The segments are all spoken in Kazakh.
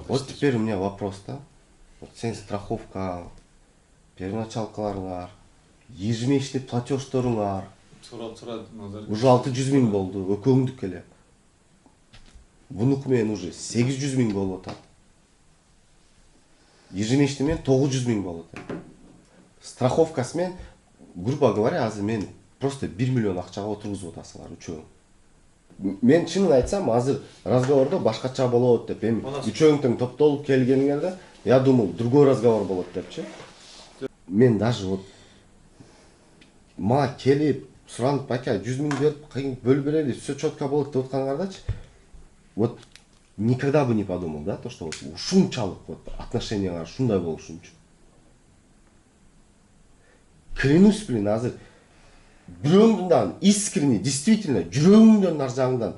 Вот теперь у меня вопрос, да? Вот сен страховка, первоначалкаларыңар, ежемесячный платежторуңар уже 600 000 болду, өкөңдүк эле. Бунуку менен уже 800 000 болуп атат. Ежемесячный менен 900 000 болуп атат. Страховкасы менен, грубо говоря, азыр мен просто 1 миллион акчага отургузуп атасыңар үчөөң. Мен чынын айтсам, азыр разговордо башкача болот деп, эми үчөөң тең топтолуп келгениңерде, я думал, другой разговор болот депчи. Мен даже вот мага келип, суранып, ака 100 000 берип, бөлүп берели, все четко болот деп атканыңардачы. Вот никогда бы не подумал, да, то, что вот ушунчалык вот отношенияңар ушундай болушун үчүн. Клянусь, блин, азыр бирөөңдөн искренне, действительно, жүрөгүңдөн ар жагыңдан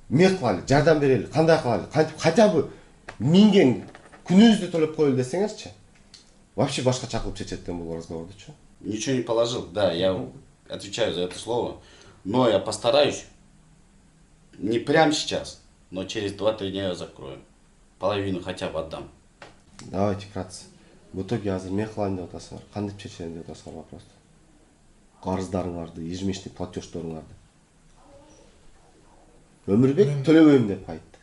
эмне кылалы, жардам берели, кандай кылалы, кантип хотя бы минген күнүбүздү төлөп коелу десеңерчи. Вообще башкача кылып чечеттен бул разговордучу. Ничего не положил, да, я отвечаю за это слово. Но я постараюсь, не прямо сейчас, но через 2-3 дня я закрою. Половину хотя бы отдам. Давайте вкратце. В итоге азыр эмне кылайын деп атасыңар, кантип чечейин деп атасыңар вопросту. Карыздарыңарды, ежемесячный платежторуңарды. Өмүрбек төлөбөйм деп айтты.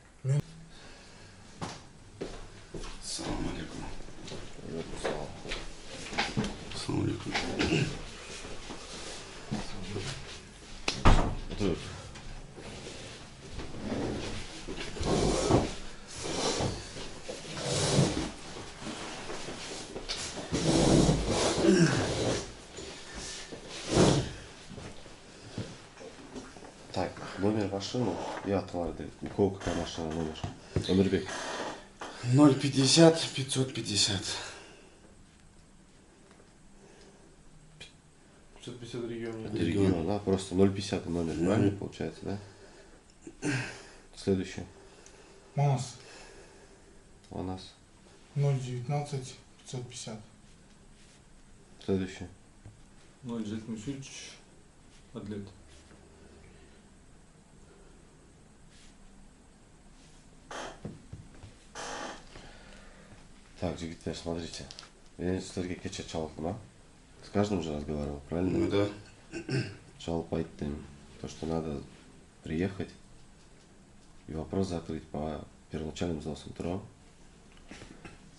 Ассаламу алейкум. Ассаламу алейкум. Так, номер машины, я отвалил, у кого какая машина номер? Өмүрбек. 050 550. 550 регион. Регион, да, просто 050 номер, правильно получается, да? Следующий. Манас. У нас. 019 550. Следующий. 073 Адлет. Так, жигиттер, смотрите. Я сіздерге кече чалыптым, а? С каждым же разговаривал, правильно? Ну да. Жалпы айттым, то, что надо приехать и вопрос закрыть по первоначальным взносам, тура.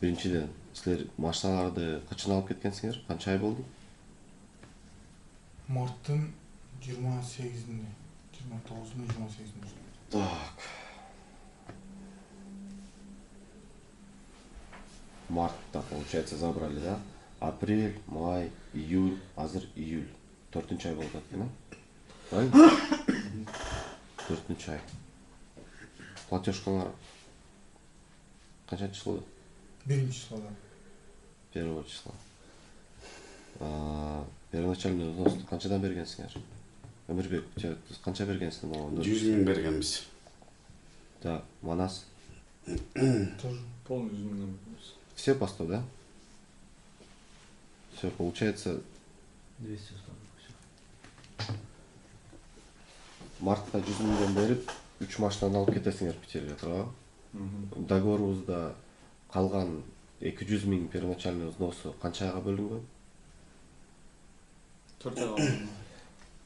Биринчиден, силер машиналарды качан алып кеткенсиңер? Канча ай болду? Марттын 28-inde. 29-unda 28-inde. Так. Мартта, получается, забрали, да? Апрель, май, июль, азыр июль. 4-нчы ай болуп атат, да? Правильно? 4-нчы ай. Платежкалар канча число? 1-ci числода. 1 числа. Первоначальный взнос канчадан бергенсиңер? Өмүрбек, канча бергенсиң могу? 100 000 бергенбиз. Да, Манас. Тоже. Полный изменил. Все по 100, да? Все, получается, 200 осталось. мартта 100 000 берип, 3 машинаны алып кетесиңер Питерге, туурабы? Договорубузда калган 200 000 первоначальный взносу канча айга бөлүнгөн? 4 айга.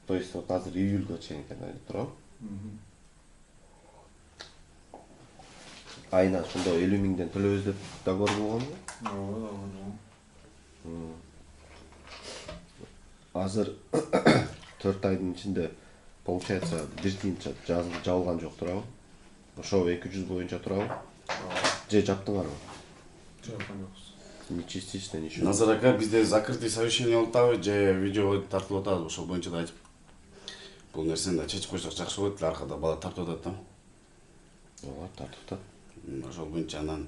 То есть вот азыр июльгө чейин экен, туурабы? Айына ошондо 50 000 төлөбүз деп договор болгонбу? Азыр 4 айдын ичинде получается бир тиын жабылган жок, туурабы? Ошо 200 боюнча турабы? Же жаптыңарбы? Жапкан жокпуз. Ни частично, ничего. Назар ака, бизде закрытый совещание болуп атабы, же видео тартылып атабы, ошол боюнча да айтып. Бул нерсени да чечип койсок жакшы болот, аркада бала тартып атат да. Ооба, тартып атат. Ошол боюнча анан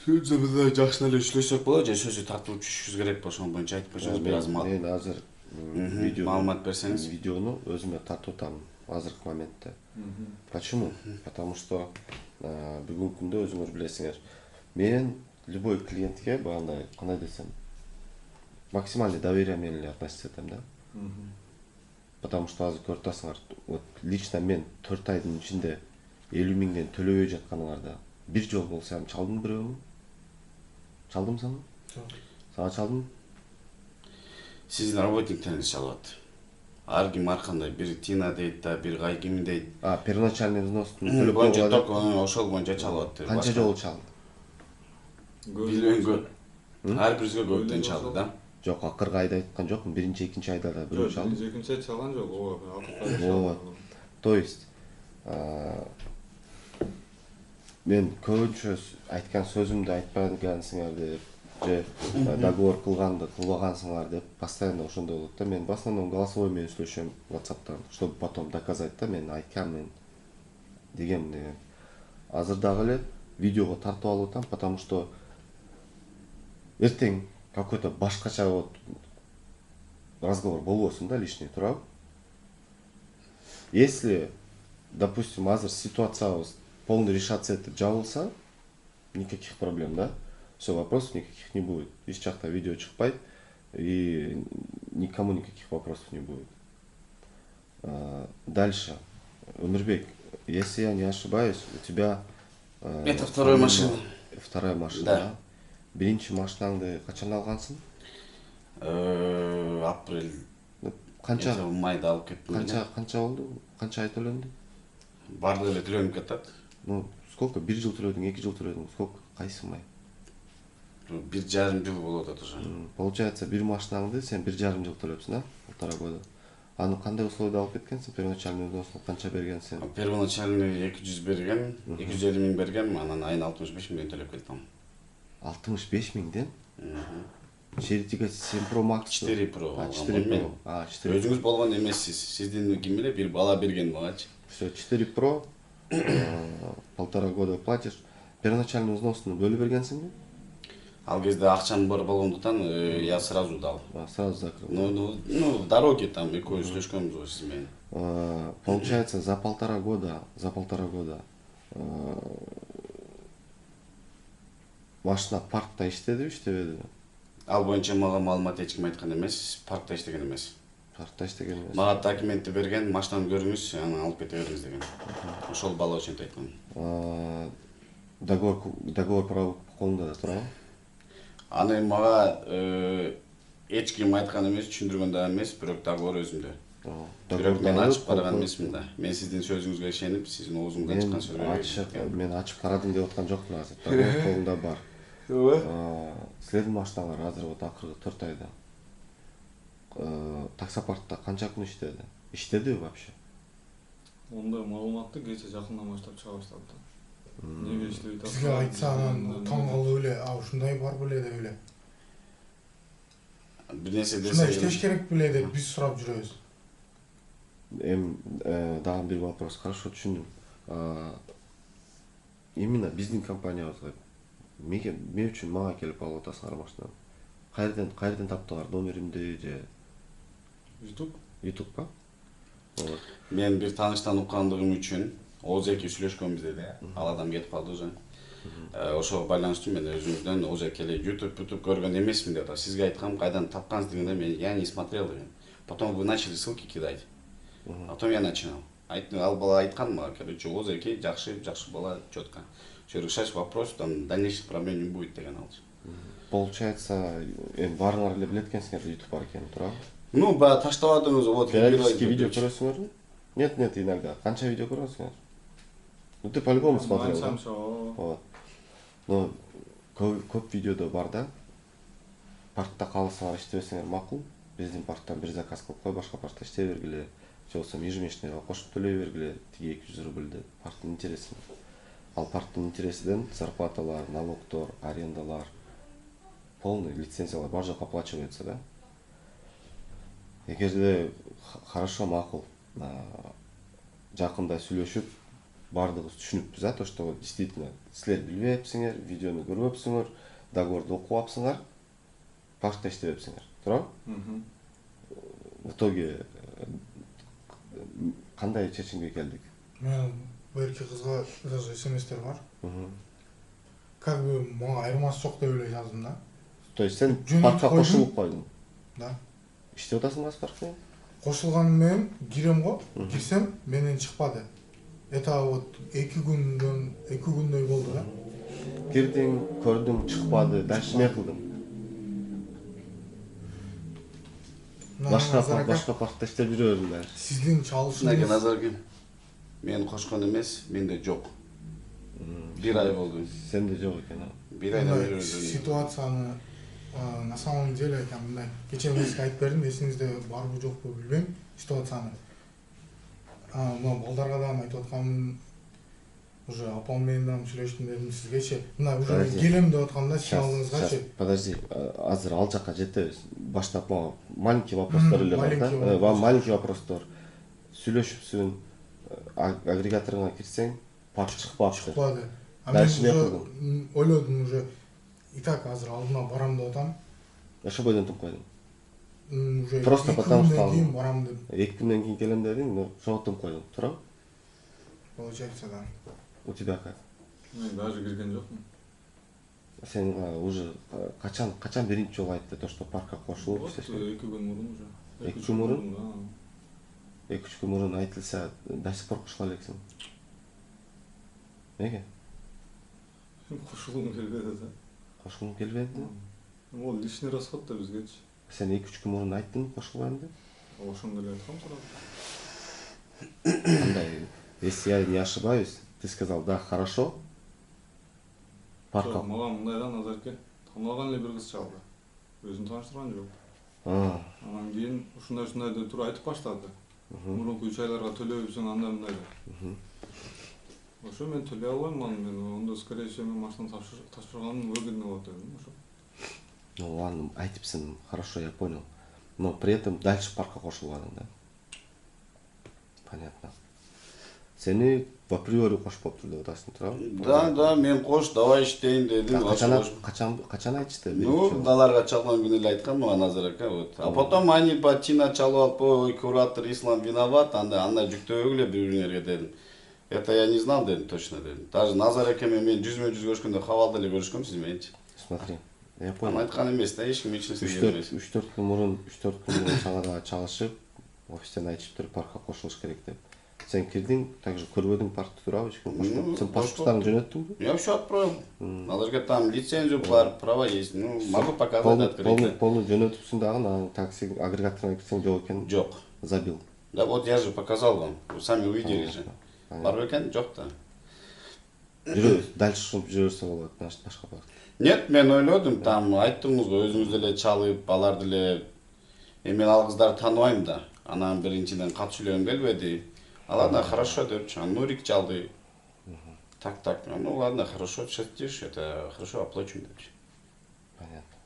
сөзүбүздө жакшы эле иштесек болот, же сөзү тартылып түшүшүбүз керекпи, ошол боюнча айтып койсоңуз бир аз Мен азыр маалымат берсеңиз. видеону өзүмө тартып атам азыркы моментте. Почему? Потому что бүгүнкү күндө өзүңөр билесиңер. Мен любой клиентке багандай кандай десем, максимальный доверие менен эле относиться этем, да. Потому что азыр көрүп атасыңар, вот лично мен 4 айдын ичинде 50 миңден төлөбөй жатканыңарда бир жол болсо эми чалдым бирөөнү? Чалдым саны? Жок. Сага чалдым? Сиздин работниктериңиз чалат. Ар ким ар кандай, бир Тина дейт да, бир Кайким дейт. Первоначальный взносун төлөп Боюнча койгула ток ошол боюнча чалып атты. канча жолу чалды? Билбейм көп. Ар бирибизге көптөн чалды да. Жок, акыркы айда айткан жокмун. Биринчи, экинчи айда да бирөө чалды. Жок, экинчи ай чалган жок. Вот. То есть мен көбүнчө айткан сөзүмдү айтпагансыңар деп, же договор кылганды кылбагансыңар деп постоянно ошондой болот да. Мен в основном голосовой менен сүйлөшөм WhatsApp'тан, чтобы потом доказать да мен айтканмын деген. Азыр дагы эле видеого тартып алып атам, потому что эртең какой-то башкача вот разговор болбосун да лишний, туурабы? Если, допустим, азыр ситуациябыз полный решаться этип жабылса, никаких проблем, да? Все, вопросов никаких не будет. Из жакта видео чыкпайт и никому никаких вопросов не будет. Дальше. Өмүрбек, если я не ошибаюсь, у тебя... Это вторая машина. Вторая машина, Да. Биринчи машинаңды качан алгансың? Апрель. Канча? Майда алып кеттим. Канча болду? Канча ай төлөндү? Бардык эле төлөнүп кетет. Ну, сколько? 1 жыл төлөдүң, 2 жыл төлөдүң, сколько? Кайсы май? 1,5 жыл болуп атат уже. Получается, бир машинаңды сен 1,5 жыл төлөпсүң, да? 1,5 года. Аны кандай условияда алып кеткенсиң? Первоначальный взносун канча бергенсиң? Первоначальный 200 берген, 250 миң берген, анан айына 65 миңден төлөп келдим. 65 миңден? 4 Pro Max 4 Pro алгам. 4 Pro. 4 Өзүңүз болгон эмессиз. Сиздин ким эле бир бала берген магачы. Все, 4 Pro, 1,5 года платишь. Первоначальный взносunu бөлүп бергенсиңби? Ал кезде акчам бар болгондуктан я сразу дал. Сразу закрыл. Ну, в дороге там экөө сүйлөшкөнбүз го сиз менен. Получается, за полтора года машина паркта иштедиби, иштебедиби? Ал боюнча мага маалымат эч ким айткан эмес, паркта иштеген эмес. Паркта иштеген эмес. Мага документти берген, машинаны көрүңүз, анан алып кете бериңиз деген. Ошол бала ошентип айткан. Договор право колунда да турабы? Аны мага эч ким айткан эмес, түшүндүргөн да эмес, бирок договор өзүмдө. Бирок мен ачып караган эмесмин да. Мен сиздин сөзүңүзгө ишенип, сиздин оозуңдан чыккан сөзгө. Мен ачып карадым деп аткан жокмун азыр. Договор колунда бар. Силердин машиналар азыр вот акыркы 4 айда таксопаркта канча күн иштеди? Иштедиби вообще? Ондай маалыматты кече жакындан баштап чыга баштады да. Неге иштебей атат? Бизге айтса анан таң калып эле, ушундай бар беле деп эле. Бир нерсе Ушундай десе. иштеш керек беле деп биз сурап жүрөбүз. Дагы бир вопрос. Хорошо түшүндүм. Именно биздин компаниябызга эмне үчүн мага келип алып атасыңар машинаны? Кайерден таптыңар? Номеримди же YouTube ба? Вот. Мен бир тааныштан уккандыгым үчүн Озеки сүйлөшкөнбүз деди. Ал адам кетип калды уже. Ошого байланыштуу мен өзүмдөн Озеки эле YouTube көргөн эмесмин деп атат. Сизге айткам, кайдан тапкансыз дегенде мен я не смотрел деген. Потом вы начали ссылки кидать. Потом я начинал. Ал бала айткан мага, короче, Озеки жакшы бала, чётко. Все решать вопрос, там дальнейших проблем не будет деген алчы. Получается, баарыңар эле билет экенсиңер YouTube бар экенин, туурабы? Ну, баягы таштабадыңыз, вот. Периодически видео көрөсүңөрбү? Нет, иногда. Канча видео көрөсүңөр? Ну ты по-любому смотрел, да? Вот. Ну, көп видеодо бар да. Паркта калсаңар иштебесеңер макул. Биздин парктан бир заказ кылып кой, башка паркта иштей бергиле. Же болбосо ежемесячныйга кошуп төлөй бергиле, тиги 200 рубльди. Парктын интереси. Ал парктын интересиден зарплаталар, налогдор, арендалар, полный лицензиялар бар жок оплачивается, да? Эгерде хорошо, макул, жакында сүйлөшүп, бардыгыбыз түшүнүппүз, то что действительно силер билбепсиңер, видеону көрбөпсүңөр, договорду окубапсыңар, паркта иштебепсиңер, туурабы? В итоге кандай чечимге келдик? Мен берки кызга даже смстер бар. Как бы мага айырмасы жок деп эле жаздым да. То есть сен Жөнөтүп паркка койдум. кошулуп койдуң? Да. Иштеп атасың азыр паркта? Кошулганым менен кирем го, кирсем менден чыкпады. Это вот 2 күндөй болду да. Кирдиң, көрдүң, чыкпады, дальше эмне кылдың? Башка паркта иштеп жүрө бердиң дальше. Сиздин Мынаке чалышыңыз Назар экен. Мен кошкон эмес, менде жок. 1 ай болду. Сенде жок экен. 1 айдан бери ситуацияны на самом деле мындай кечээ мен сизге айтып бердим, эсиңизде барбы жокпу билбейм ситуацияны. Мына балдарга да айтып атканмын, уже апам менен дагы сүйлөштүм дедим сизгечи. Мына уже келем деп атканда сиз алдыңызгачы. Подожди, азыр ал жакка жетебиз. Баштап маленький вопростор эле бар да. Маленький вопростор. Сүйлөшүпсүң, агрегаторуңа кирсең, парк чыкпады. Дальше эмне кылдың? Ойлодум уже и так азыр алдына барам деп атам. Ошо бойдон туруп койдуң. Уже Просто потому что кийин барам деп. 2 күндөн кийин келем дедиң, но ошого туруп койдуң. Туурабы? Получается, да. У тебя как? Мен даже кирген жокмун. Сен уже качан биринчи жолу айтты то, что паркка кошулуп иштешти? 2 күн мурун уже. 2 күн мурун? 2-3 күн мурун айтылса, до сих пор кошула элексиң. Неге? Кошулгум келбеди да. Кошулгуң келбеди? Ол лишний расход да бизгечи. Сен 2-3 күн мурун айттың кошулбайм деп? Ошондо эле айткам сурап. Кандай, если я не ошибаюсь, ты сказал, да, хорошо. Паркка. Мага мындай да Назарке, танылган эле бир кыз чалды. Өзүн тааныштырган жок. Анан кийин ушундай деп туруп айтып баштады. Мурунку 3 айларга төлөбүпсүң андай мындай деп. Ошо мен төлөй албайм, мен ондо скорее всего мен машинаны тапшырганым выгодно болот дедим ошо. Ну ладно, айтыпсың, хорошо, я понял. Но при этом дальше паркка кошулбадың, да? Понятно. Сени в априори кошпоптур деп атасың, туурабы? Да, мен кош, давай иштейин дедим. Качан айтышты? Ну, даларга чалган күнү эле айткан мага Назар ака, вот. А потом они патчина чалып алып, ой, куратор Ислам виноват, андай жүктөбөгүлө бири-бириңерге дедим. Это я не знал, дедим, точно дедим. Даже Назар ака менен жүзмө-жүз көрүшкөндө кабалда эле көрүшкөм сиз мененчи. Смотри, я понял. Аны айткан эмес да, эч ким эч нерсе келбес. 3-4 күн мурун сага да чалышып, офистен айтышыптыр, паркка кошулуш керек деп. Сен кирдиң, также көрбөдүң паркты, туурабы? Сен паспорттарын жөнөттүңбү? Я всё отправил. Назарга там лицензию бар, права есть. Ну, могу показать открыть. Полный жөнөтүпсүң дагы, анан такси агрегаторуна кирсең жок экен. Жок. Забил. Да вот я же показал вам. Вы сами увидели же. Бар экен, жок да. Жүрөбүз, дальше ушинтип жүрө берсе болот, башка парк. Нет, мен ойлодум, там айттыңыз го, өзүңүз деле чалып, алар деле мен ал кыздарды тааныбайм да. Анан биринчиден кат сүйлөгүм келбеди. Алар да хорошо депчи, Нурик чалды. Так, ну ладно, хорошо, чертишь, это хорошо оплачиваем депчи. Понятно.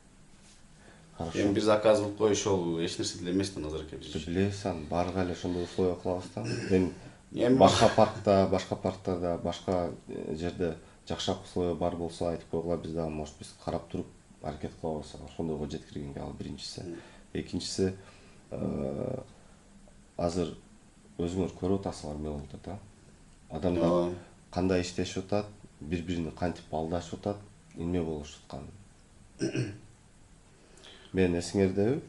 Хорошо. Эми бир заказ кылып коюш ол эч нерсе деле эмес да Назар ака биз. Билесиң, барга эле ошондой условия кылабыз да. Мен Башка башка парктарда, башка жерде жакшыраак условия бар болсо айтып койгула, биз дагы может биз карап туруп аракет кылабыз. Ошондойго жеткиргенге ал биринчиси. Экинчиси, азыр өзүңөр көрүп атасыңар эмне болуп атат, адамдар кандай иштешип атат, бири-бирин кантип алдашып атат, эмне болушуп атканын. Мен эсиңердеби,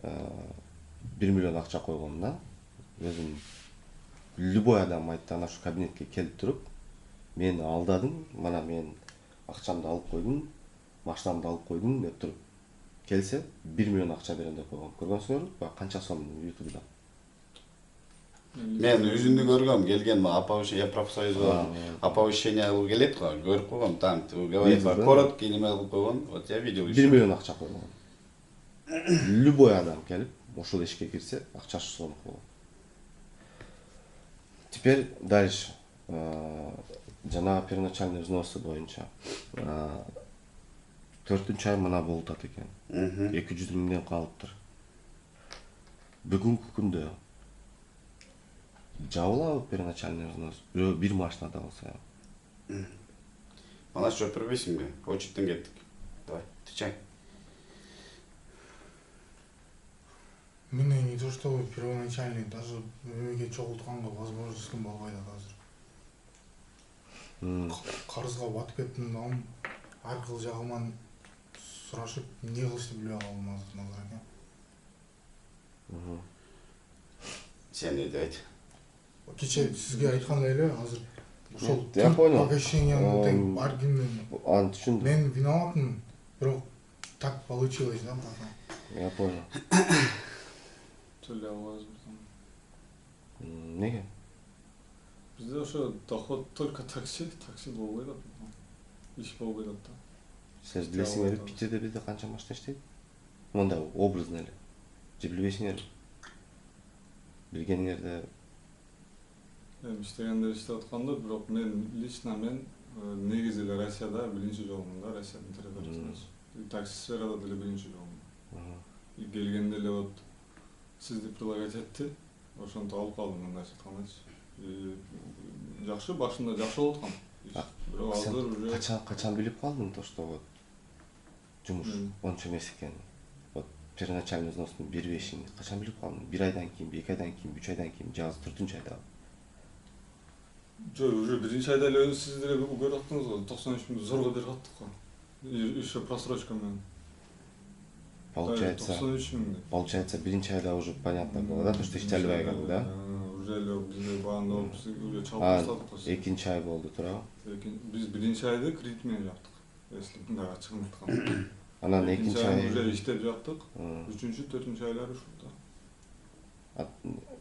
1 миллион акча койгом да. Өзүм любой адам айтты, ана ушу кабинетке келип туруп, мени алдадың, мана мен акчамды алып койдум, машинамды алып койдум деп туруп келсе, 1 миллион акча берем деп койгом. Көргөнсүңөрбү? Канча сом YouTube'да? Мен өзүндү көргөм, келген я профсоюзга оповещение кылып келет го, көрүп койгом, там говорит, короткий неме кылып койгон, вот я видел. 1 миллион акча койгон. Любой адам келип, ошол ишке кирсе, акчасы сом койгон. Теперь дальше. Жана первоначальный взносы боюнча 4-ай мына болуп атат экен. 200 миңден калыптыр. Бүгүнкү күндө жабылабы первоначальный взнос? Бир машинада болсо. Мана что, первесиңби? Очиттен кеттик. Давай, отвечай. Мне не то, что первоначальный, даже мемлекет чогултканга возможностьум болбой атат азыр. Карызга батып кеттим да, ар кыл жагыман сурашып, эмне кылышты билбей калдым азыр Назар ака. Сен не дейт? кече сизге айткандай эле азыр ошол Я понял. обещанияны тең бар кимдин Аны түшүндүм. мен виноватмын, бирок так получилось, да, потом. Я понял. Төлөй албайбыз бирден. Неге? Бизде ошо доход только такси болбой атат. Иш болбой атат да. Сиз билесиңерби, Питерде бизде канча машина иштейт? Монда образно эле. Же билбейсиңерби? Билгениңерде Эми иштегендер иштеп атканда, бирок мен лично негизи эле Россияда биринчи жолумун да, Россиянын территориясында. Такси сферада деле биринчи жолумун. Келгенде эле вот сизди предлагать этти, ошентип алып калдым, мындайча айткандачы. Жакшы, башында жакшы болуп аткан. Бирок азыр уже качан билип калдың то, что вот жумуш ончо эмес экенин? Вот первоначальный взносун бербешиңди качан билип калдың? 1 айдан кийинби, 2 айдан кийинби, 3 айдан кийинби, же азыр 4-чү айда? жок, уже биринчи айда эле сиз деле көрүп аттыңыз го, 93 миң зорго берип аттык го. Еще просрочка менен. Получается, 93 миң. получается, биринчи айда уже понятно было, да, то, что иштей албай калдың, да? Уже эле бизде багында уже чалып А, баштадык. экинчи ай болду, туурабы? Биз биринчи айды кредит менен жаптык. Если мындай ачыгын айтканда. Анан экинчи ай уже иштеп жаптык. 3-чү, 4-чү айлары ушул да.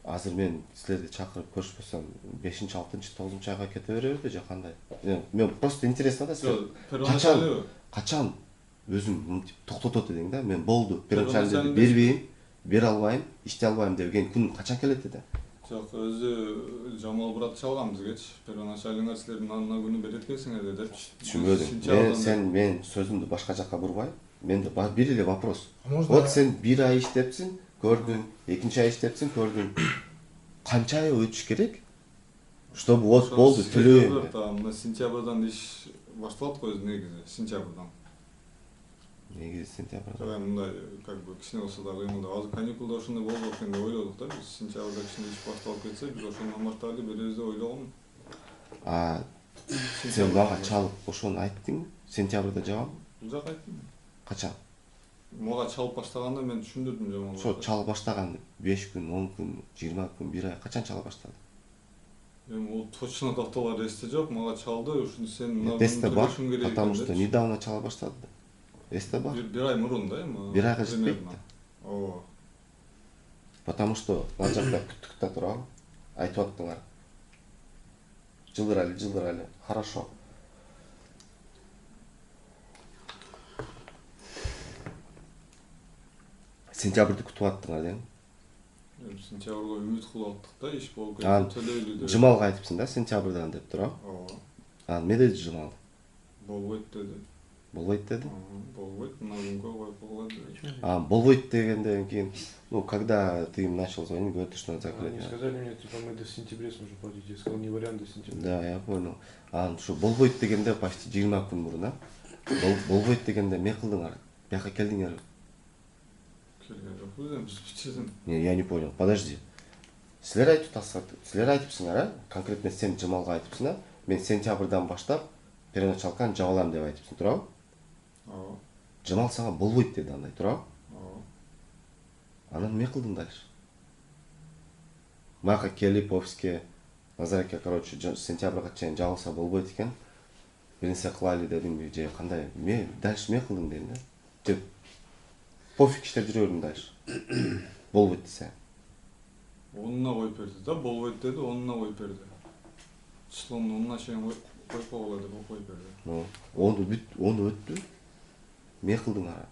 азыр мен силерди чакырып көрүшпөсөм 5-чи, 6-чы, 9-чу айга кете беребиз же кандай? Мен просто интересно да, силер качан өзүң мынтип токтотот эдиң да? Мен болду, первоначально бербейм, бере албайм, иштей албайм деген күн качан келет деди? Жок, өзү Жамал брат чалган бизгечи. Первоначальный силер мына күнү берет экенсиңер деп. Түшүнбөдүм. Мен сөзүмдү башка жакка бурбай, менде бир эле вопрос. Вот сен 1 ай иштепсиң, көрдүң, 2-чи ай иштепсиң, көрдүң. Канча ай өтүш керек? Чтобы вот болду, төлөйм. Мына сентябрдан иш башталат го өзү негизи, сентябрдан. Негизи сентябрда. Жок, мындай как бы кичине болсо да кыймылдап. Азыр каникулда ошондой болду экен деп ойлодук да биз. Сентябрда кичине иш башталып кетсе, биз ошондон баштайлы беребиз деп ойлогом. Сен мага чалып ошону айттың, сентябрда жабам? Узак айттым. Качан? Мага чалып баштаганда мен түшүндүрдүм Жамал. Ошо чалып баштаган 5 күн, 10 күн, 20 күн, 1 ай качан чала баштады? Эми ол точно даталар эсте жок, мага чалды, ушуну сен мына Эсте бар, потому что недавно чала баштады. Эсте бар. 1 ай мурун да эми. 1 айга жетпейт да. Ооба. Потому что ал жакта күттүк да турабы? Айтып аттыңар. Жылдырайлы. Хорошо. Сентябрды күтүп аттыңар дең? Сентябрга үмүт кылып аттык да, иш болуп кетти, төлөйлү деп. Жымалга айтыпсың да, сентябрдан деп турабы? Ооба. Не деди Жымал? Болбойт деди. Болбойт деди? Болбойт, мына күнгө коюп койгула деди. Болбойт дегенден кийин, когда ты им начал звонить, говорит, что надо закрыть. Они сказали мне, типа, мы до сентября сможем платить. Я сказал, не вариант до сентября. Да, я понял. Что болбойт дегенде почти 20 күн мурун, болбойт дегенде эмне кылдыңар? Бияка келдиңер? Келген жокпуз эми биз бүтүрдүм. Не, я не понял. Подожди. Силер айтыпсыңар, конкретно сен Жамалга айтыпсың, мен сентябрдан баштап первоначалканы жаба алам деп айтыпсың, туурабы? Ооба. Жамал сага болбойт деди андай, туурабы? Ооба. Анан эмне кылдың дальше? Мага келип офиске, Назареке, короче, сентябрга чейин жабылса болбойт экен. Бир нерсе кылайлы дедимби, же кандай? Дальше эмне кылдың дейм да? Же пофиг иштеп жүрө бердим дальше. Болбойт десе. Онуна коюп берди да, болбойт деди, онуна коюп берди. Числонун онуна чейин коюп койгула деп коюп берди. Onu өттү. Эмне кылдыңар?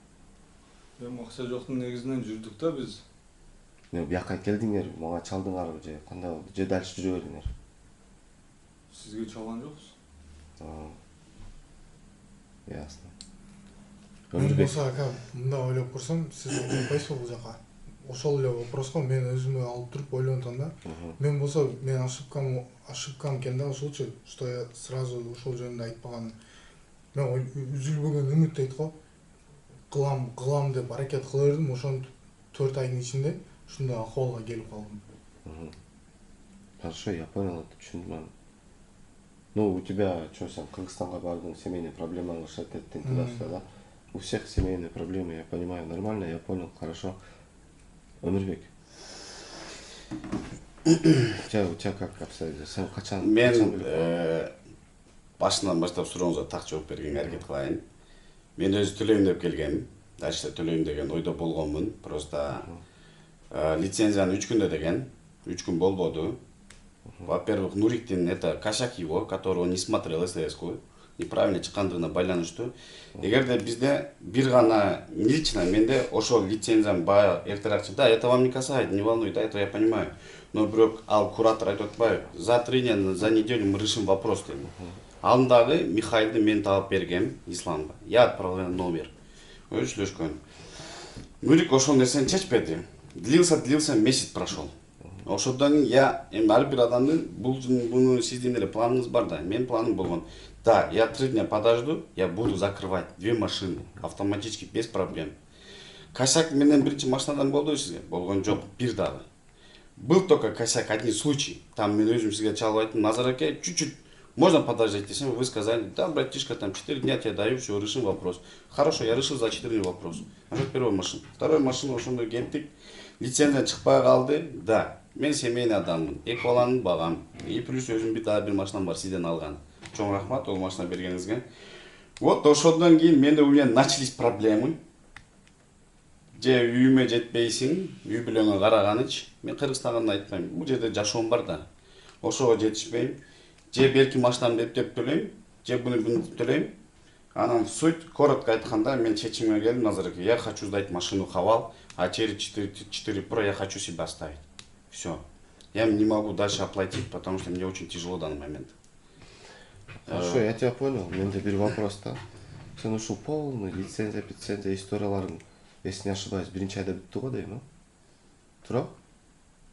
Эми акча жоктун негизинен жүрдүк да биз. Бияка келдиңер, мага чалдыңар же кандай болду? Же дальше жүрө бердиңер? Сизге чалган жокпуз. Ясно. Мен болсо ака мында ойлоп көрсөм, сиз ойпайсызбы бул жака? Ошол эле вопроско мен өзүмө алып туруп ойлонуп атам да. Мен болсо мен ошибкам экен да ошолчу, что я сразу ошол жөнүндө айтпаган. Мен үзүлбөгөн үмүт дейт го. Кылам деп аракет кыла бердим, ошонтип 4 айдын ичинде ушундай акыбалга келип калдым. Хорошо, я понял это, түшүндүм. У тебя что, сен Кыргызстанга бардың, семейные проблемы решать еттен туда-сюда, да? У всех семейные проблемы, я понимаю, нормально, я понял, хорошо. Өмүрбек, У тебя как обстоят? Сен качан Мен башынан баштап сурооңузга так жооп бергенге аракет кылайын. Мен өзү төлөйм деп келгем. Дальше төлөйм деген ойдо болгонмун. Просто лицензияны 3 күндө деген. 3 күн болбоду. Во-первых, Нуриктин это косяк его, которого не смотрел СТС-ку. Неправильно чыккандыгына байланыштуу. Эгерде бизде бир гана лично менде ошол лицензиям баягы эртерээк чыкты. Да, это вам не касается, не волнует, да, это я понимаю. Но бирок ал куратор айтып атпайбы, за 3 дня, за неделю мы решим вопрос деп. Алдындагы Михаилды мен таап бергем Исламга. Я отправил номер. Өзү сүйлөшкөн. Нурик ошол нерсени чечпеди. Длился, месяц прошел. Ошондон я ар бир адамдын буну сиздин эле планыңыз бар да. Менин планым болгон. Да, я 3 дня подожду, я буду закрывать 2 машины автоматически без проблем. Косяк менен биринчи машинадан болду сизге? Болгон жок, бир дагы. Был только косяк, один случай. Там мен өзүм сизге чалып айттым, Назар аке, чуть-чуть можно подождать, десем, вы сказали, да, братишка, там 4 дня тебе даю, все, решим вопрос. Хорошо, я решил за 4 дня вопрос. Насчет первой машины. Второй машины ошондой кеттик. Лицензия чыкпай калды. Да, мен семейный адаммын. 2 баланы багам. И плюс өзүм бир машинам бар, сизден алган. Чоң рахмат, ол машина бергениңизге. Вот ошондон кийин менде у меня начались проблемы. Же үйүмө жетпейсиң, үй бүлөңө караганыч. Мен Кыргызстанга айтпайм. Бул жерде жашоом бар да. Ошого жетишпейм. Же белки машинамды эптеп төлөйм, же буну төлөйм. Анан суть, коротко айтканда, мен чечимге келдим, Назар аке, я хочу сдать машину Хавал, а через 4 Pro я хочу себя оставить. Все. Я не могу дальше оплатить, потому что мне очень тяжело в данный момент. Хорошо, я тебя понял. Менде бир вопрос да. Сен ушул полный лицензия, историяларын, если не ошибаюсь, биринчи айда бүттү го дейм, туура?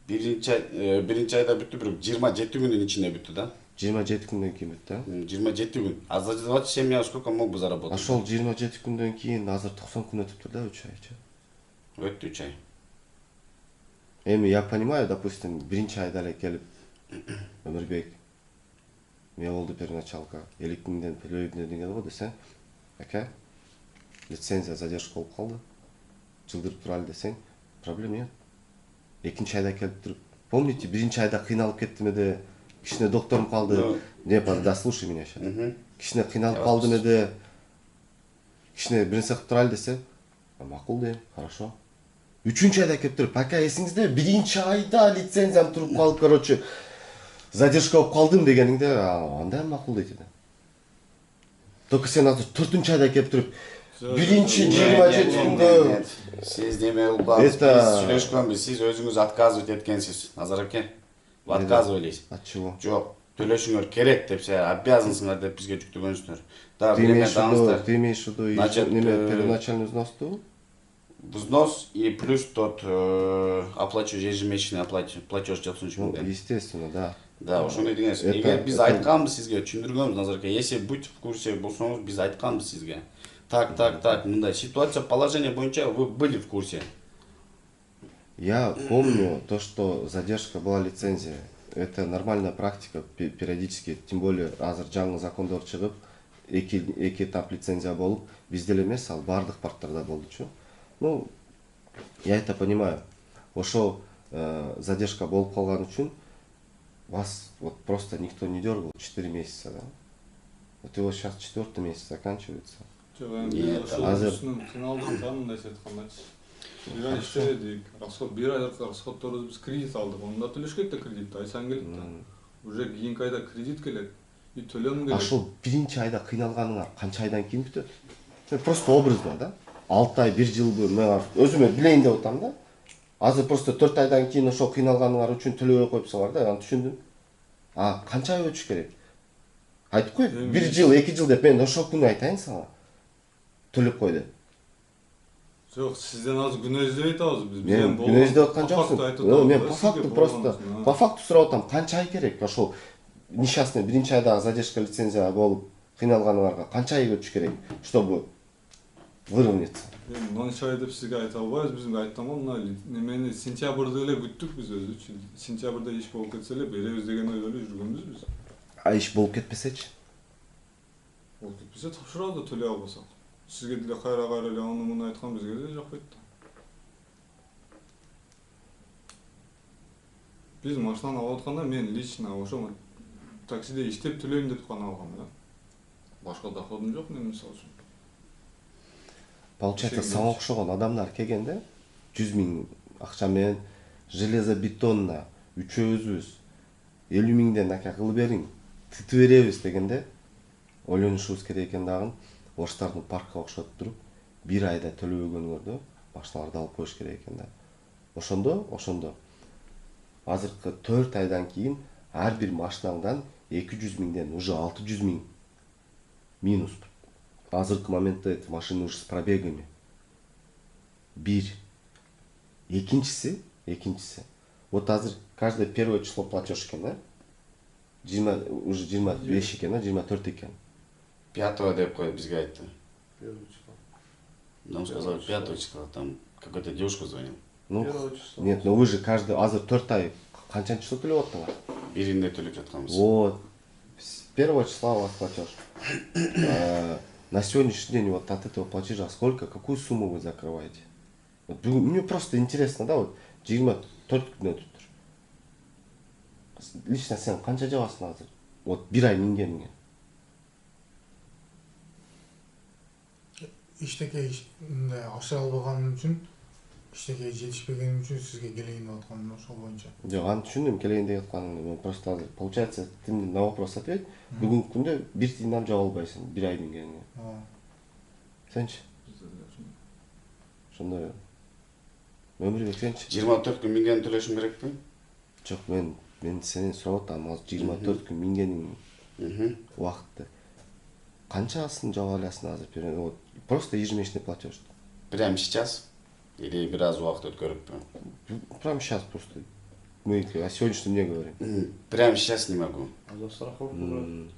Биринчи айда бүттү, бирок 27 күнүн ичинде бүттү да. 27 күндөн кийин бүттү, 27 күн. А за 27 я сколько мог бы заработать? Ошол 27 күндөн кийин азыр 90 күн өтүптүр да, 3 айчы. Өттү 3 ай. Эми я понимаю, допустим, биринчи айда эле келип Өмүрбек мне болду первоначалка 50 миңден төлөйм деген го десе, аке, лицензия задержка болуп калды. Жылдырып туралы десең, проблема нет. Экинчи айда келип туруп, помните, биринчи айда кыйналып кеттим эде, кичине докторум калды. Не, да слушай меня сейчас. Кичине кыйналып калдым эде, кичине бир нерсе кылып туралы десе, макул дейм, хорошо. Үчүнчү айда келип туруп, ака эсиңизде биринчи айда лицензиям туруп калып, короче, задержка болуп калдым дегениңде, андай макул дейт эде. Только сен азыр 4-чү айда келип туруп, биринчи 27 күндө Сиз неме улбаңыз, биз сүйлөшкөнбүз, сиз өзүңүз отказывать эткенсиз, Назар аке. Вы отказывались. От чего? Жок, төлөшүңөр керек деп, сен обязансыңар деп бизге жүктөгөнсүңөр. Да, Ты имеешь в виду первоначальный взнос-ту? Взнос и плюс тот оплачу ежемесячный платеж 90 миңден. Естественно, да. Да, ошондой дегенсиз. Эгер биз айтканбыз сизге, түшүндүргөнбүз, Назар аке, если будете в курсе болсоңуз, биз айтканбыз сизге. Так, мындай ситуация, положение боюнча вы были в курсе. Я помню то, что задержка была лицензия. Это нормальная практика периодически, тем более азыр жаңы закондор чыгып, эки этап лицензия болуп, бизде эле эмес, ал бардык парктарда болдучу. Ну, я это понимаю. Ошо задержка болуп калган үчүн вас вот просто никто не дергал 4 месяца, да? Вот его сейчас 4-й месяц заканчивается. Бир ай иштедик, бир айлык расходторубузду биз кредит алдык, анда төлөш керек да кредитти, ай сайын келет да. Уже кийинки айда кредит келет, и төлөм келет. Ошол биринчи айда кыйналганыңар канча айдан кийин бүтөт? Просто образно, да? 6 ай, 1 жылбы, мен өзүмө билейин деп атам да. Азыр просто 4 айдан кийин ошол кыйналганыңар үчүн төлөбөй коюпсуңар да, аны түшүндүм. Канча ай өтүш керек? Айтып кой, 1 жыл, 2 жыл деп мен ошол күнү айтайын сага. Төлөп кой деп. Жок, сизден азыр күнөө издебей атабыз биз. Мен күнөө издеп аткан жоксун. Мен по факту сурап атам, канча ай керек? Ошол несчастный биринчи айдагы задержка лицензия болуп кыйналганыңарга канча ай өтүш керек, чтобы выровняться? Мынча ай деп сизге айта албайбыз, бизге айттым го, мына немени сентябрда эле күттүк биз өзүчү. Сентябрда иш болуп кетсе эле беребиз деген ойдо эле жүргөнбүз биз. Иш болуп кетпесечи? Болуп кетпесе тапшырабыз да төлөй албасак. Сизге деле кайра эле аны муну айткан бизге деле жакпайт да. Биз машинаны алып атканда мен лично ошо таксиде иштеп төлөйм деп гана алгам да. Башка доходум жок менин мисалы үчүн. Получается, Ишенгенчи. сага окшогон адамдар келгенде 100 000 акча менен железобетонно үчөөбүз 50 000ден ака кылып бериң, тытып беребиз дегенде ойлонушубуз керек экен дагы. Орустардын паркка окшотуп туруп, бир айда төлөбөгөнүңөрдү машиналарды алып коюш керек экен да. Ошондо азыркы 4 айдан кийин ар бир машинаңдан 200 000ден уже 600 000 минус. Азыркы моментте эти машины уже с пробегами. Бир. Экинчиси. Вот азыр каждое первое число платеж экен, да? 20, уже 25 экен, да? 24 экен. 5 деп коюп бизге айтты. Первое число. Нам сказали 5 числа, там какой-то девушка звонил. Ну, Первое число. нет, но вы же каждый азыр 4 ай канчанчы число төлөп аттыңар? Биринде төлөп жатканбыз. Вот. С 1 числа у вас платеж. На сегодняшний день вот от этого платежа сколько, какую сумму вы закрываете? Вот, мне просто интересно, да, вот 24 күн өтүп тур. Лично сен канча жабасың азыр? Вот бир ай мингениңе. иштеке мындай ашыра албаганым үчүн, иштеке жетишпегеним үчүн сизге келейин деп атканым ошол боюнча. Жок, аны түшүндүм, келейин деп атканыңды. Мен просто азыр получается, ты мне на вопрос ответь. Бүгүнкү күндө бир тыйындан жаба албайсың бир ай мингениңе. Сенчи? Ошондой. Өмүрбек сенчи? 24 күн минген төлөшүм керекпи? Жок, мен сенен сурап атам, азыр 24 күн мингениң убакытты. Канчасын жаба аласың азыр? Вот просто ежемесячный платеж. Прямо сейчас или бир аз убакыт өткөрүппү? Прямо сейчас просто. Мы о сегодняшнем дне говорим. Прямо сейчас не могу. А за страховку, брат?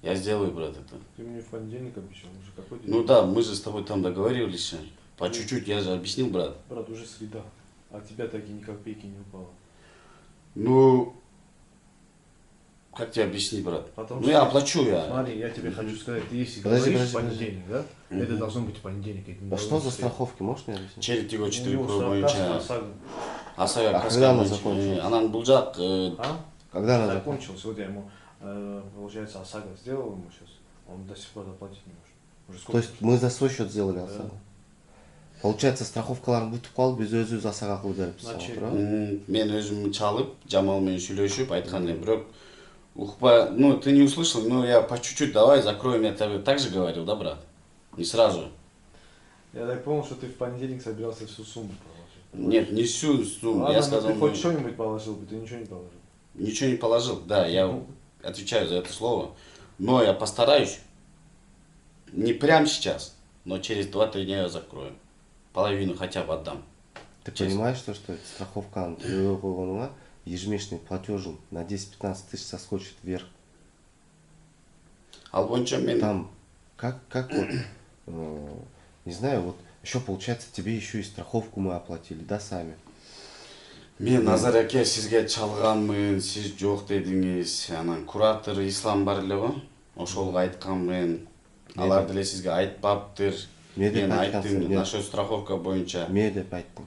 Я сделаю, брат, это. Ты мне в понедельник обещал, уже какой день? Ну да, мы же с тобой там договорились. По чуть-чуть, я же объяснил, брат. Брат, уже среда. А тебя так и ни копейки не упало. Ну, как тебе объяснить, брат? Потому Ну что я оплачу, я. Смотри, я тебе хочу сказать, ты если Подожди, говоришь в подожди, понедельник, да? Это должно быть в понедельник. это не А должно что быть за в среду. страховки, можешь мне объяснить? Через тиго 4 Ну, про страховка, боюнча. ОСАГО. Асага А каска когда она боюнча. закончилась? Анан бул жак А? Когда она закончилась? Закончилась. Вот я ему, получается, ОСАГО сделал ему сейчас. Он до сих пор заплатить не может. Уже То сколько? есть мы за свой счет сделали Да. ОСАГО? Получается, страховкаларын бүтүп калып, биз өзүбүз ОСАГО кылып берипиз. Значит, мен өзүм чалып, Жамал менен сүйлөшүп айткан элем, бирок укпа, ну ты не услышал, ну я по чуть-чуть давай закроем, я тебе так же говорил, да, брат? Не сразу. Я так понял, что ты в понедельник собирался всю сумму положить. Нет, не всю сумму. Ладно, Я ну сказал, ты ну, хоть что-нибудь положил бы, ты ничего не положил. ничего не положил, да, я отвечаю за это слово. Но я постараюсь, не прямо сейчас, но через 2-3 дня я закрою. Половину хотя бы отдам. Ты Честно. понимаешь, что страховканы төлөбөй койгонуңа ежемесячный платежың на 10-15 тысяч соскочит вверх. Ал боюнча мен Там, как вот, не знаю, вот еще получается тебе еще и страховку мы оплатили, да, сами. мен Назар аке сизге чалганмын, сиз жок дедиңиз. Анан куратор Ислам бар эле го. Ошолго айтканмын. Алар деле сизге айтпаптыр. Эмне деп Мен айткансың? айттым, Эмне? наша страховка боюнча. Эмне деп айттың?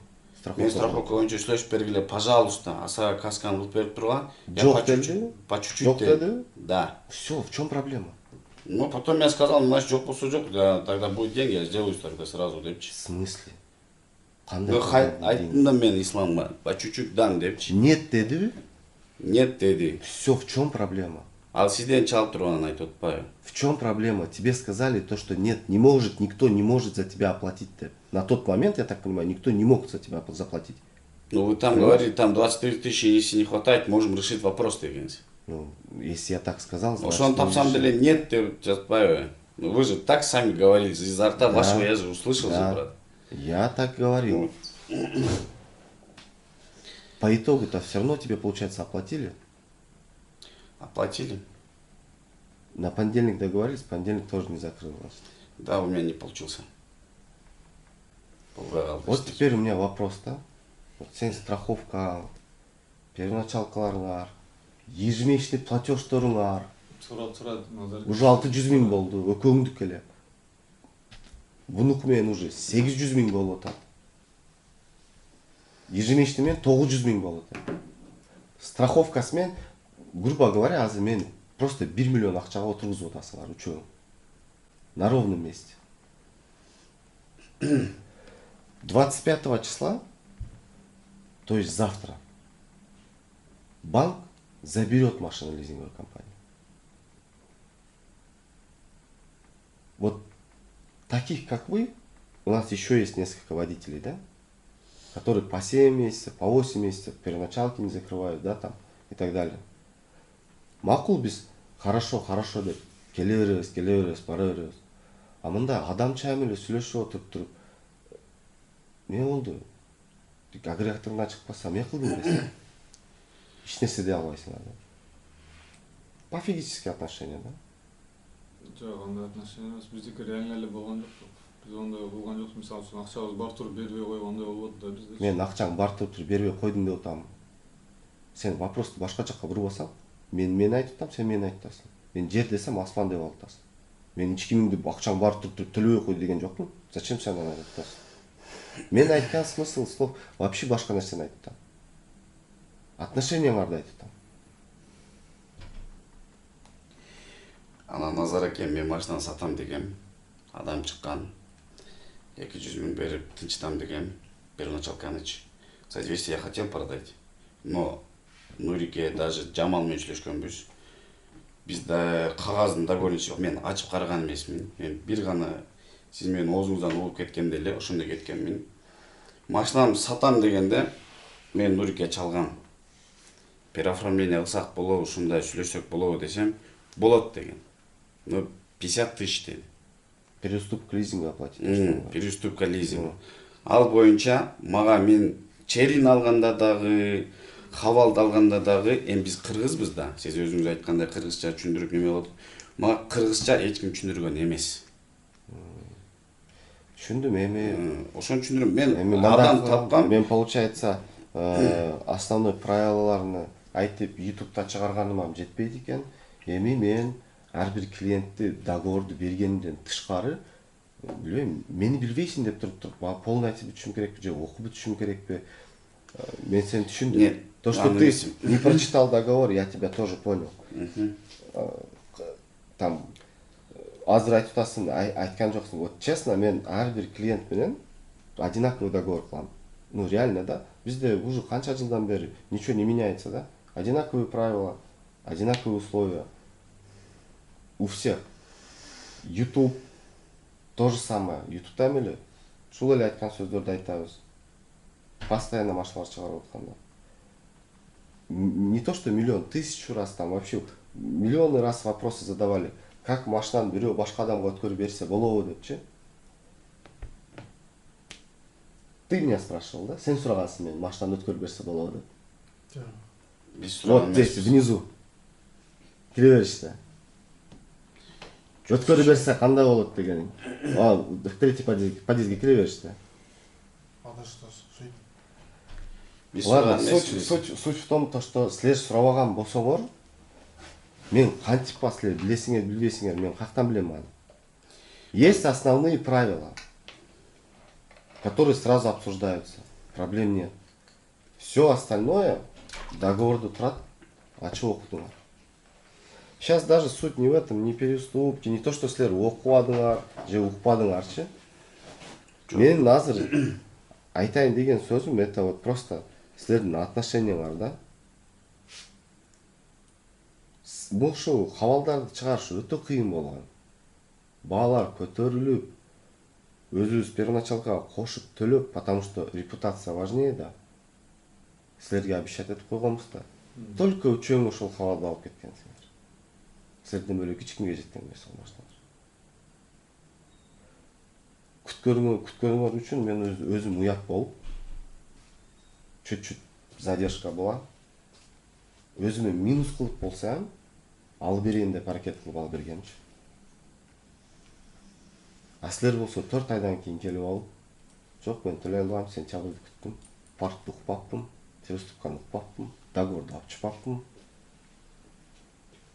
Мен страховка боюнча сүйлөшүп бергиле, пожалуйста, аса касканы кылып берип турган. Я Жок по чуть-чуть- деди? По чуть-чуть. Жок дедим. деди? Да. Все, в чем проблема? Ну, потом я сказал, значит, жок болсо жок, да, тогда будет деньги, я сделаю тогда сразу, В депчи. смысле? Ну, айттым да мен Исламга, по чуть-чуть дан, депчи. Нет деди? Нет, деди. Все, в чем проблема? Ал сизден чалып турганын айтып атпайбы? В чем проблема? Тебе сказали то, что нет, не может, никто не может за тебя оплатить. На тот момент, я так понимаю, никто не мог за тебя заплатить. Ну, вы там Понимаешь? говорили, там 23 тысячи, если не хватает, можем решить вопрос дегенсиз. Ну, если я так сказал, значит... Ошону мы тапсам решили. деле нет деп жатпайбы? Ну, вы же так сами говорили, изо рта Да. вашего я же услышал, же, Да. брат. Я так говорил. По итогу-то все равно тебе, получается, оплатили. Оплатили? На понедельник договорились, понедельник тоже не закрыл вас. Да, у меня не получился. Вот теперь у меня вопрос, да? Вот сен страховка, первоначалкаларыңар, ежемесячный платежторуңар, Сурат, Назар. уже 600 000 болду, экөөңдүк эле. Бунуку менен уже 800 000 болуп атат. Ежемесячный менен 900 000 болуп атат. страховкасы мен, грубо говоря, азыр мен просто 1 миллион акчага отургузуп атасыңар үчөөң. На ровном месте. 25 числа, то есть завтра, банк заберет машину лизинговой компании. Вот таких, как вы, у нас еще есть несколько водителей, да, которые по 7 месяцев, по 8 месяцев первоначалки не закрывают, да, там, и так далее. Макул биз хорошо деп келе беребиз, бара беребиз. А мында адамча эле сүйлөшүп отуруп туруп, эмне болду? Агрегатыңдан чыкпаса эмне кылдың десе, эч нерсе дей албайсың да. Пофигические отношения, да? Жок, андай отношения эмес. Биздики реально эле болгон жок. Биз ондай болгон жокпуз. Мисалы үчүн акчабыз бар туруп бербей коюп ондай болбоду да бизде. Мен акчаң бар туруп бербей койдум деп атам. Сен вопросту башка жакка буруп алсаң, мен айтып атам, сен мени айтып атасың. Мен жер десем аспан деп алып атасың. Мен эч кимди акчаң бар туруп төлөбөй кой деген жокмун. Зачем сен аны айтып атасың? Мен айткан смысл слов вообще башка нерсени айтып атам. Отношенияларды айтып атам. Ана Назар экен мен машинаны сатам дегем. Адам чыккан. 200 000 берип тынчтам дегем. Первоначалканыч. За 200 я хотел продать. Но Нурике даже Жамал менен сүйлөшкөнбүз. Бизде кагаздын договоренчи жок. Мен ачып караган эмесмин. Мен бир гана сиз менин оозуңуздан угуп кеткенде эле ошондо кеткенмин. Машинамды сатам дегенде мен Нурике чалгам. Переоформление кылсак болобу, ушундай сүйлөшсөк болобу десем, болот деген. Ну 50 000 dedi. Переуступка лизинга оплатить. Переуступка лизинг. Ал боюнча мага мен черин алганда дагы, хавалды алганда дагы, эми биз кыргызбыз да. Сиз өзүңүз айткандай кыргызча түшүндүрүп неме болот. Мага кыргызча эч ким түшүндүргөн эмес. Түшүндүм, эми ошону түшүндүрөм. Мен адам тапкам. Мен получается основной правилаларны айтып YouTube'да чыгарганыма жетпейт экен. Эми мен ар бир клиентти договорду бергенден тышкары, билбейм, мени билбейсиң деп туруп, полный айтып бүтүшүм керекпи же окуп бүтүшүм керекпи? Мен сени түшүндүм. То, что ты не прочитал договор, я тебя тоже понял. Там азыр айтып атасың, айткан жоксуң. Вот честно, мен ар бир клиент менен одинаковый договор кылам. Ну реально, да? Бизде уже канча жылдан бери ничего не меняется, да? Одинаковые правила, одинаковые условия. У всех. YouTube то же самое. YouTube'да эмеле ушул эле айткан сөздөрдү айтабыз. Постоянно машиналар чыгарып атканда. Не то что миллион, 1000 раз там вообще миллионы раз вопросы задавали. Как машинаны бирөө башка адамга өткөрүп берсе болобу депчи. Ты меня спрашивал, да? Сен сурагансың мен машинаны өткөрүп берсе болобу деп. Вот здесь внизу. Кире бериште. Өткөрүп берсе кандай болот деген. В третий подъездге кире бериште. Ладно, суть в том, что силер сурабаган болсоңор, мен кантип па силер билесиңер, билбейсиңер, мен каяктан билем аны. Есть основные правила, которые сразу обсуждаются. Проблем нет. Все остальное договорда турат, ачып окудуңар. Сейчас даже суть не в этом, не переуступки, не то, что силер окубадыңар, же укпадыңарчы. Мен азыр айтайын деген сөзүм, это вот просто силердин отношениялар, да. Бул ушул хабалдарды чыгарыш өтө кыйын болгон. Баалар көтөрүлүп, өзүбүз первоначалкага кошуп төлөп, потому что репутация важнее, да. Силерге обещать этип койгонбуз да. Только үчөөң ошол хабалды алып кеткенсиңер. Силерден бөлөк эч кимге жеткен эмес ал машиналар. Күткөнүңөр үчүн мен өзүм уят болуп, чуть-чуть задержка була. Өзүмө минус кылып болсо ham алып берейин деп аракет кылып алып бергенчи. А силер болсо 4 айдан кийин келип алып, жок мен төлөй албайм, сентябрды күттүм, паркты укпаппын, переуступканы укпаппын, договорду алып чыкпаппын.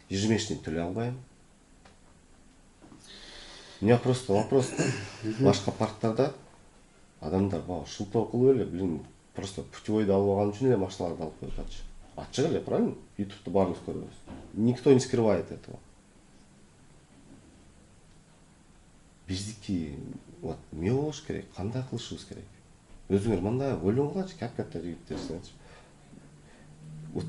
Ежемесячный төлөй албайм. У меня просто вопрос. Башка парктарда адамдар шылтоо кылып эле, блин, просто путевойду алып алган үчүн эле машиналарды алып коюп атышат. Ачык эле, правильно? Ютубту баарыбыз көрөбүз. Никто не скрывает этого. Биздики вот эмне болуш керек, кандай кылышыбыз керек? Өзүңөр мындай ойлонгулачы, кап-катта жигиттерсиңерчи. Вот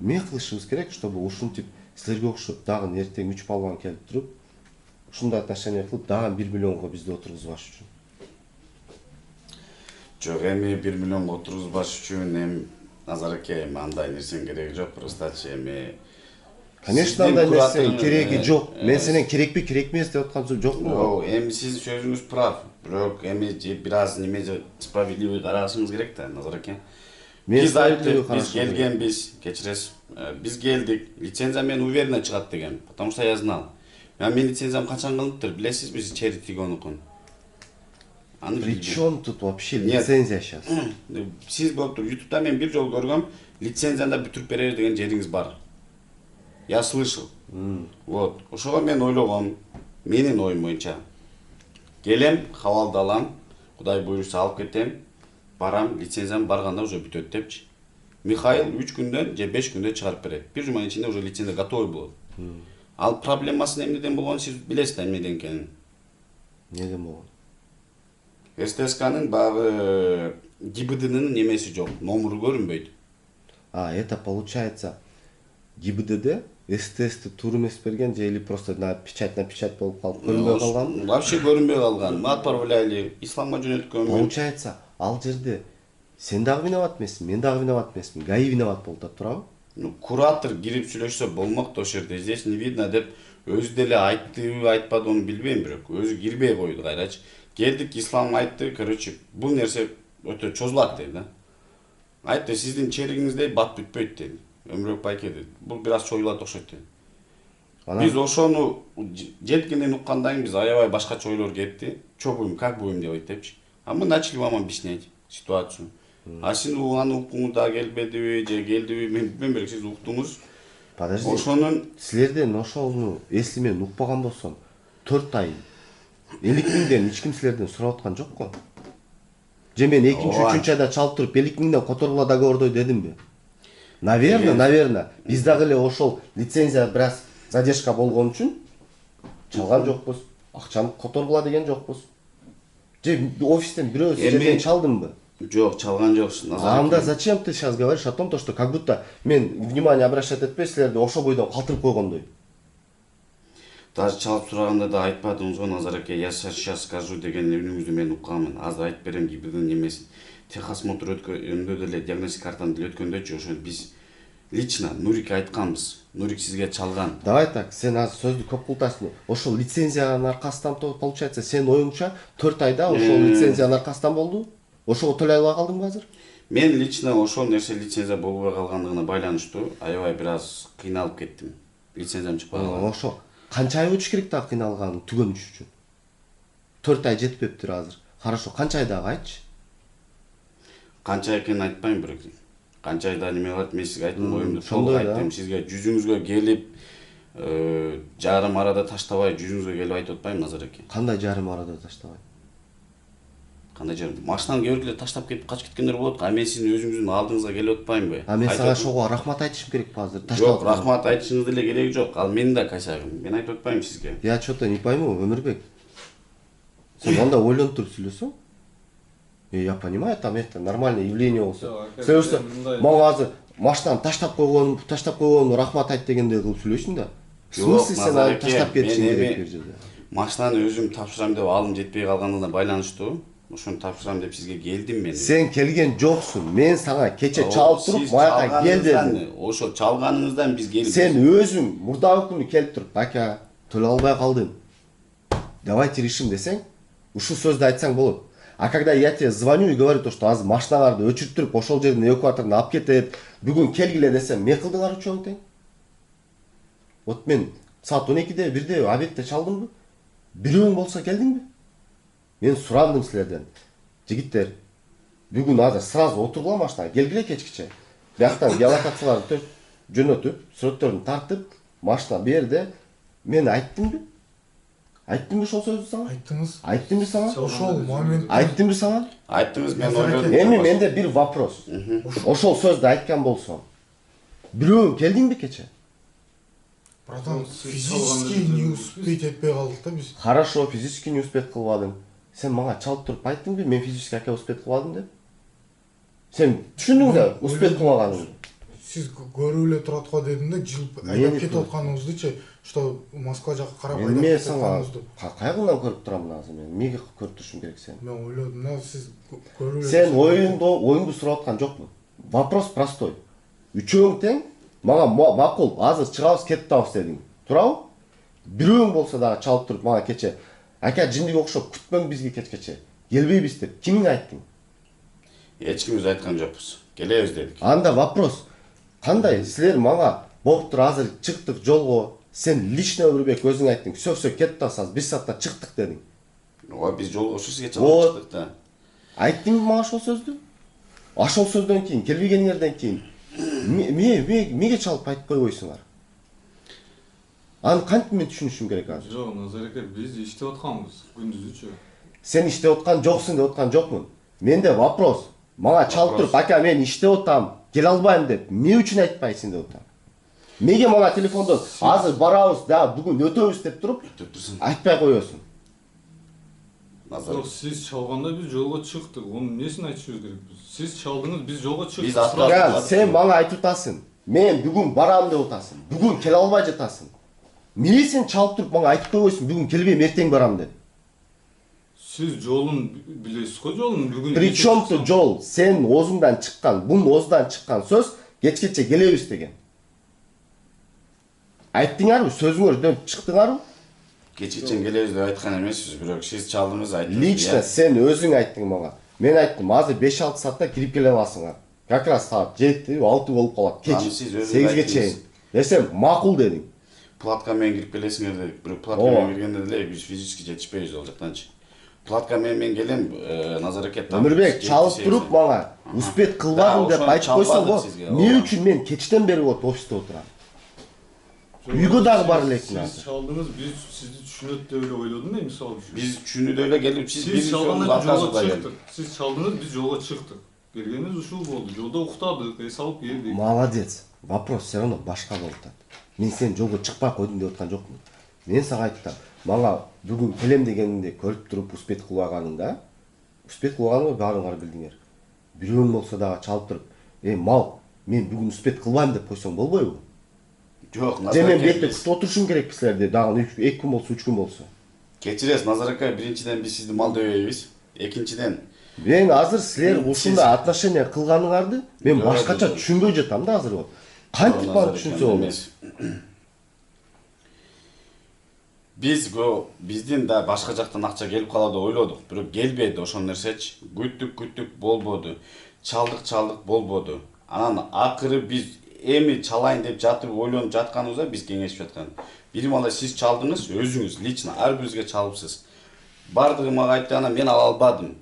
эмне кылышыбыз керек, чтобы ушинтип силерге окшоп дагы эртең 3 балбан келип туруп, ушундай отношение кылып, дагы 1 миллионго бизди отургузбаш үчүн. Жок, эми 1 миллионго отургузбаш үчүн Назараке андай нерсенин кереги жок, просто эми Конечно, андай нерсенин кереги жок. Мен сенен керекпи, керекмес деп аткан сөз жокмун. Жок, эми сиздин сөзүңүз прав. Бирок эми бир аз неме справедливый карашыңыз керек да, Назараке. Биз келгенбиз, кечиресиз. Биз келдик, лицензия мен уверенно чыгат деген, потому что я знал. Менин лицензиям качан кылыптыр, билесизби, чери тигонукун. При чем тут вообще лицензия сейчас? Сиз болуптур, YouTube'да мен бир жолу көргөм, лицензияны бүтүрүп берер деген жериңиз бар. Я слышал. Вот, ошого мен ойлогом, менин оюм боюнча. Келем, хабалды алам, Кудай буйруса алып кетем, барам, лицензиям барганда уже бүтөт депчи. Михаил 3 күндөн же 5 күндө чыгарып берет. Бир жуманын ичинде уже лицензия готовый болот. Ал проблемасын эмнеден болгонун сиз билесиз да, эмнеден экенин. Неден болгон? СТСКнын багы ГИБДДнын немеси жок, номеру көрүнбөйт. Это получается ГИБДД СТСти тур эмес берген же или просто на печать болуп калып көрүнбөй калган? Вообще көрүнбөй калган. Мы отправляли, исламга жөнөткөн. Получается, ал жерде сен дагы виноват эмессиң, мен дагы виноват эмесмин. ГАИ виноват болуп атпырабы? Куратор кирип сүйлөшсө болмок да ошол жерде. Здесь не видно деп өзү деле айттыбы, айтпады, аны билбейм, бирок өзү кирбей койду кайрачы. Келдик, ислам айтты, короче, бул нерсе өтө чозулат dedi да. Айтты, сиздин черигиңизде бат бүтпөйт dedi. Өмүрөк байке dedi. Бул бир аз чоюлат окшойт dedi. Биз ошону жеткенден уккандан биз аябай башкача ойлор кетти. Чё будем, как будем делать депчи. А мы начали вам объяснять ситуацию. А сиз аны уккуңуз да келбедиби, же келдиби, мен билбейм, бирок сиз уктуңуз. Подожди. Ошонун силерден ошону эсли мен укпаган болсом, 4 ай 50 миңден эч ким силерден сурап аткан жок го. Же мен 2-3 айда чалып туруп 50 миңден которгула договордой дедимби? Наверное, биз дагы эле ошол лицензия бир аз задержка болгон үчүн чалган жокпуз. Акчаны которгула деген жокпуз. Же офистен бирөө жерден чалдымбы? Жок, чалган жоксуң. Анда зачем ты сейчас говоришь о том, что как будто мен внимание обращать этпей силерди ошо бойдон калтырып койгондой? Даже чалып сураганда да айтпадыңыз го, Назараке, я сейчас скажу деген үнүңүздү мен укканмын. Азыр айтып берем ГИБДДнын немесин. Техосмотр өткөндө деле диагностика картаны деле өткөндөчү ошо биз лично Нурикке айтканбыз. Нурик сизге чалган. Давай так, сен азыр сөздү көп кылтасың. Ошол лицензиянын аркасынан получается сен оюңча 4 айда ошол лицензиянын аркасынан болду. Ошого төлөй албай калдыңбы азыр? Мен лично ошол нерсе лицензия болбой калгандыгына байланыштуу аябай бир аз кыйналып кеттим. Лицензиям чыкпай калган. Ошо канча ай өтүш керек да кыйналганын түгөнүш үчүн? 4 ай жетпептир азыр. Хорошо, канча айдагы айтчы? Канча экенин айтпайм, бирок канча айда неме кылат, мен сизге айттым, оюмду толук айттым, сизге жүзүңүзгө келип жарым арада таштабай жүзүңүзгө келип айтып атпайм, Назараке. Кандай жарым арада таштабай? Кандай жарым? Машинаны көргүлө таштап кетип качып кеткендер болот, а мен сиздин өзүңүздүн алдыңызга келип атпаймынбы? А мен сага ошого рахмат айтышым керекпи азыр? Жок, рахмат айтышыңыз деле кереги жок. Ал менин да косягым. Мен айтып атпайм сизге. Я что-то не пойму, Өмүрбек. Сен анда ойлонуп туруп сүйлөсөң? Я понимаю, там это нормальное явление болсо. Себеби мага азыр машинаны таштап койгонум рахмат айт дегендей кылып сүйлөйсүң да. В смысле сен аны таштап кетишиң керек бир жерде? Машинаны өзүм тапшырам деп алым жетпей калгандыгына байланыштуу. Ошону тапшырам деп сизге келдим мен. Сен келген жоксуң. Мен сага кече чалып туруп баягы кел дедим. Ошо чалганыңыздан биз келдик. Сен өзүң мурдагы күнү келип туруп, ака, төлөй албай калдым. Давайте решим десең, ушул сөздү айтсаң болот. А когда я тебе звоню и говорю то, что азыр машиналарды өчүртүп, ошол жерден эвакуаторуна алып кетет, бүгүн келгиле десем, эмне кылдыңар үчөөң тең? Вот мен саат 12-де, 1-де, обедте чалдымбы? Бирөөң болсо келдиңби? Мен сурандым силерден. Жигиттер, бүгүн азыр сразу отургула машинага, келгиле кечкиче. Бияктан геолокацияларды жөнөтүп, сүрөттөрүн тартып, машина берде, мен айттымбы? Айттымбы ошол сөздү сага? Айттыңыз. Айттымбы сага? Ошол момент. Айттымбы сага? Айттыңыз, мен ойлодум. Эми менде бир вопрос. Ошол сөздү айткан болсом, Бирөөң келдиңби кече? Братан, Сіз физически çalғанда не жүрдіңіз. успеть етпей қалдық та біз. Хорошо, физически не успет кылбадың. Сен мага чалып туруп айттыңбы, мен физически аке успет кылбадым деп? Сен түшүндүң да успет кылбаганыңды. Сіз көріп эле турат го дедим да, жылып айдап кетип атканыңыздычы, что Москва жакка карап айдап Мен кетип сага атканыңызды. кайгыдан көрүп турамын азыр мен. Эмнеге көрүп турушум керек сени? Мен ойлодум да, сіз көріп эле. Сен оюңду сурап аткан жокмун. Вопрос простой. Үчөөң тең, мага макул, азыр чыгабыз, кетип атабыз дедиң. Туурабы? Бирөөң болсо дагы чалып туруп мага кече, ака жиндиге окшоп күтпөң бизге кечкече. Келбейбиз деп кимиңе айттың? Эч кимибиз айткан жокпуз. Келебиз дедик. Анда вопрос. Кандай силер мага болуптур азыр чыктык жолго, сен лично Өмүрбек өзүң айттың. Все кетип атасыз, 1 саатта чыктык дедиң. Ооба биз жолго ушул сизге чалып чыктык да. Айттыңбы мага ошол сөздү? Ошол сөздөн кийин, келбегениңерден кийин меге чалып айтып койбойсуңар? Аны кантип мен түшүнүшүм керек азыр? Жок, Назареке, биз иштеп атканбыз күндүзүчү. Сен иштеп аткан жоксуң деп аткан жокмун. Менде вопрос. Мага чалып туруп, ака мен иштеп атам, келе албайм деп, эмне үчүн айтпайсың деп атам. Меге мага телефондон азыр барабыз да, бүгүн өтөбүз деп туруп Өтүп турсун. айтпай коесуң. Назар. Жок, сиз чалганда биз жолго чыктык. Онун эмнесин айтышыбыз керекпиз? Сиз чалдыңыз, биз жолго чыктык. Биз аткардык. Ган, сен мага айтып атасың. Мен бүгүн барам деп атасың. Бүгүн келе албай жатасың. Эмне сен чалып туруп мага айтып койбойсуң, бүгүн келбейм, эртең барам деп. Сиз жолун билесиз го, жолун бүгүн. Причем тут жол? Сен оозуңдан чыккан, бунун оозундан чыккан сөз кечкече келебиз деген. Айттыңарбы, сөзүңөрдөн чыктыңарбы? Кечечен келебиз деп айткан эмеспиз, бирок сиз чалдыңыз айттыңыз. Лично сен өзүң айттың мага. Мен айттым, азыр 5-6 саатта кирип келе аласыңар. Как раз саат 7-6 болуп калат. Кеч Аны сиз өзүңүз 8ге айттыңыз. чейин. Десем, макул дедиң. Платка менен кирип келесиңер дедик. Бирок платка менен киргенде деле биз физически жетишпейбиз ал жактанчы. Платка менен мен келем, Назареке там. Өмүрбек чалып туруп мага успет кылбадым деп айтып койсоң го, эмне үчүн мен кечтен бери вот офисте отурам? Үйгө дагы бара элекмин Сиз азыр. чалдыңыз, биз сизди түшүнөт деп эле ойлодум да, мисалы үчүн. Биз түшүнүп эле келип, сиз Сиз биз чалганда жолго жолго чыктык. чыктык. Сиз чалдыңыз, биз жолго чыктык. Келгенибиз ушул болду. Жолдо уктадык, эс алып келдик. Молодец. Вопрос все равно башка болуп атат. Мен сен жолго чыкпай койдуң деп аткан жокмун. Мен сага айттым. Мага бүгүн келем дегениңди көрүп туруп успет кылбаганыңда, успет кылбаганыңды баарыңар билдиңер. Бирөөң болсо дагы чалып туруп, мал, мен бүгүн успет кылбайм деп койсоң болбойбу? Жок, Же мен Назареке. бетте күтүп отурушум керек силерди, дагы 2 күн болсо, 3 күн болсо. Кечиресиз, Назареке, биринчиден биз сизди мал дөбөйбүз. Экинчиден, Мен азыр силер ушундай отношение кылганыңарды мен Жок, башкача жок. түшүнбөй жатам да азыр вот. Кантип баны түшүнсө болот? Биздин да башка жактан акча келип калат деп ойлодук, бирок келбеди ошол нерсечи. Күттүк болбоду. Чалдык болбоду. Анан акыры биз эми чалайын деп жатып ойлонуп жатканыбызда биз кеңешип жаткан. Бир мала сиз чалдыңыз, өзүңүз лично ар бирибизге чалыпсыз. Бардыгы мага айтты, анан мен ала албадым.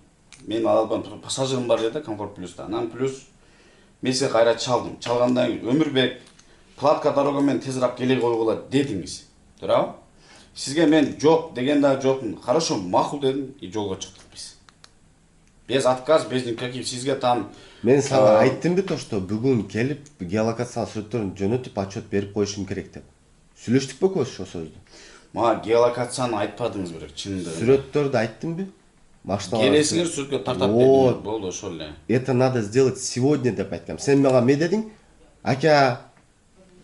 Мен ала албадым, пассажирим бар деди Комфорт Плюста. Анан плюс мен сизге кайра чалдым. Чалгандан кийин Өмүрбек платка дорога менен тезирээк келе койгула дедиңиз. Туурабы? Сизге мен жок деген да жокмун. Хорошо, макул дедим и жолго чыктык биз. Без отказ, без никаких сизге там. Мен сага айттымбы то, что бүгүн келип геолокациялык сүрөттөрүн жөнөтүп отчет берип коюшум керек деп. Сүйлөштүкпү көз ошол сөздү? Мага геолокацияны айтпадыңыз бирок, чынында. Сүрөттөрдү айттымбы? Машиналар. Келесиңер сүрөткө тартап Вот. бердиңер, болду ошол эле. Это надо сделать сегодня деп айткам. Сен мага эмне дедиң? Ака,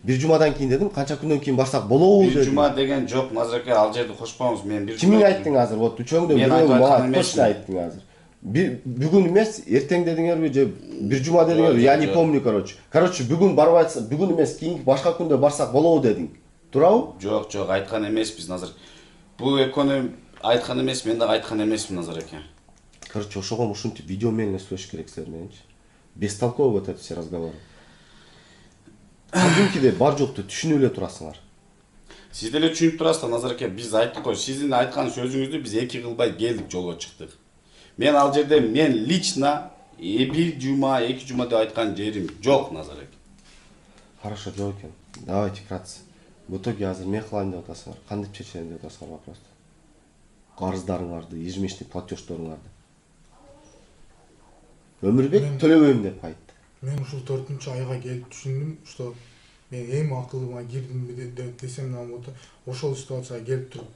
бир жумадан кийин дедим, канча күндөн кийин барсак болобу Бир дедим. жума деген жок, Назареке, ал жерди кошпоңуз, мен бир Кимиң жума- айттың азыр? Вот үчөөңдөн Мен бирөө айтып мага айткан точно эмесмин. айттың азыр. Бүгүн эмес, эртең дедиңерби же бир жума дедиңерби? Я не помню, короче. Короче, бүгүн барбай атса, бүгүн эмес, кийинки башка күндө барсак болобу дедиң. Туурабы? Жок, айткан эмеспиз, Назар. Бул экөөнү айткан эмес, мен дагы айткан эмесмин, Назареке. Короче, ошого ушинтип видео менен сүйлөшүш керек силер мененчи. Бестолковый вот эти все разговоры. Кадимкиде бар жокту түшүнүп эле турасыңар. Сиз деле түшүнүп турасыздар, Назареке, биз айттык го, сиздин айткан сөзүңүздү биз 2 кылбай келдик, жолго чыктык. Мен ал жерде мен лично бир жума, 2 жума деп айткан жерим жок, Назареке. Хорошо, жок экен. Давайте вкратце. В итоге азыр эмне кылайын деп атасыңар? Кантип чечейин деп атасыңар вопросту? Карыздарыңарды, ежемесячный платеждоруңарды. Өмүрбек төлөбөйм деп айтты. Мен ушул 4-айга келип түшүндүм, что мен эми акылыма кирдим десем да болот. Ошол ситуацияга келип туруп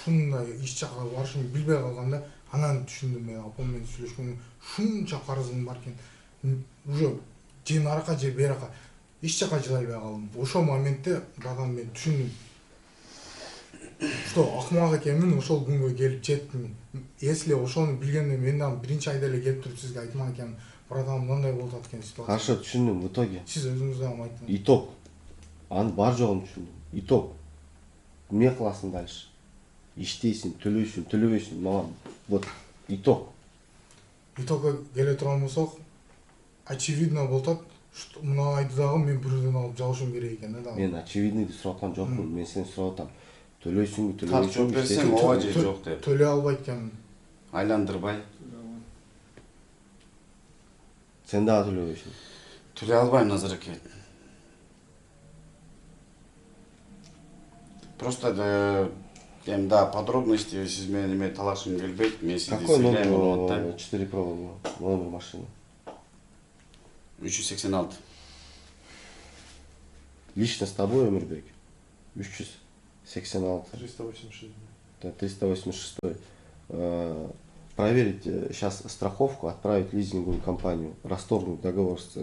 ушундай иш жакка барышымды билбей калганда анан түшүндүм мен апам менен сүйлөшкөндө ушунча карызым бар экен. Уже же наракка же берака эч жака жылай албай калдым. Ошол моментте багам мен түшүндүм. Что акмак экенмин, ошол күнгө келип жеттим. Если ошону билгенде мен дагы биринчи айда эле келип туруп сизге айтмак экенмин. Братан мындай болуп аткан ситуация. Хорошо, түшүндүм в итоге. Сиз өзүңүз дагы айттыңыз. Итог. Анын бар жогун түшүндүм. Итог. Эмне кыласың дальше? Иштейсиң, төлөбөйсүң, мага вот итог. Итогго келе турган болсок, очевидно болуп атат, что мына айды дагы мен бирөөдөн алып жабышым керек экен да дагы. Мен очевидныйды сурап аткан жокмун. Мен сени сурап атам. Төлөйсүңбү, Так жооп төлөбөйсүңбү? берсең ооба же жок деп. Төлөй албайт экенмин. Айландырбай. Сен дагы төлөбөйсүң. Төлөй албайм Назаракет. Просто эми да подробности сиз менен эме талашкым келбейт. Мен сизди Какой сыйлайм, номер? урматтайм. 4 проводной номер машины. 386. Лично с тобой, Өмүрбек. 386. 386. Да, 386. Проверить сейчас страховку, отправить в лизинговую компанию, расторгнуть договор с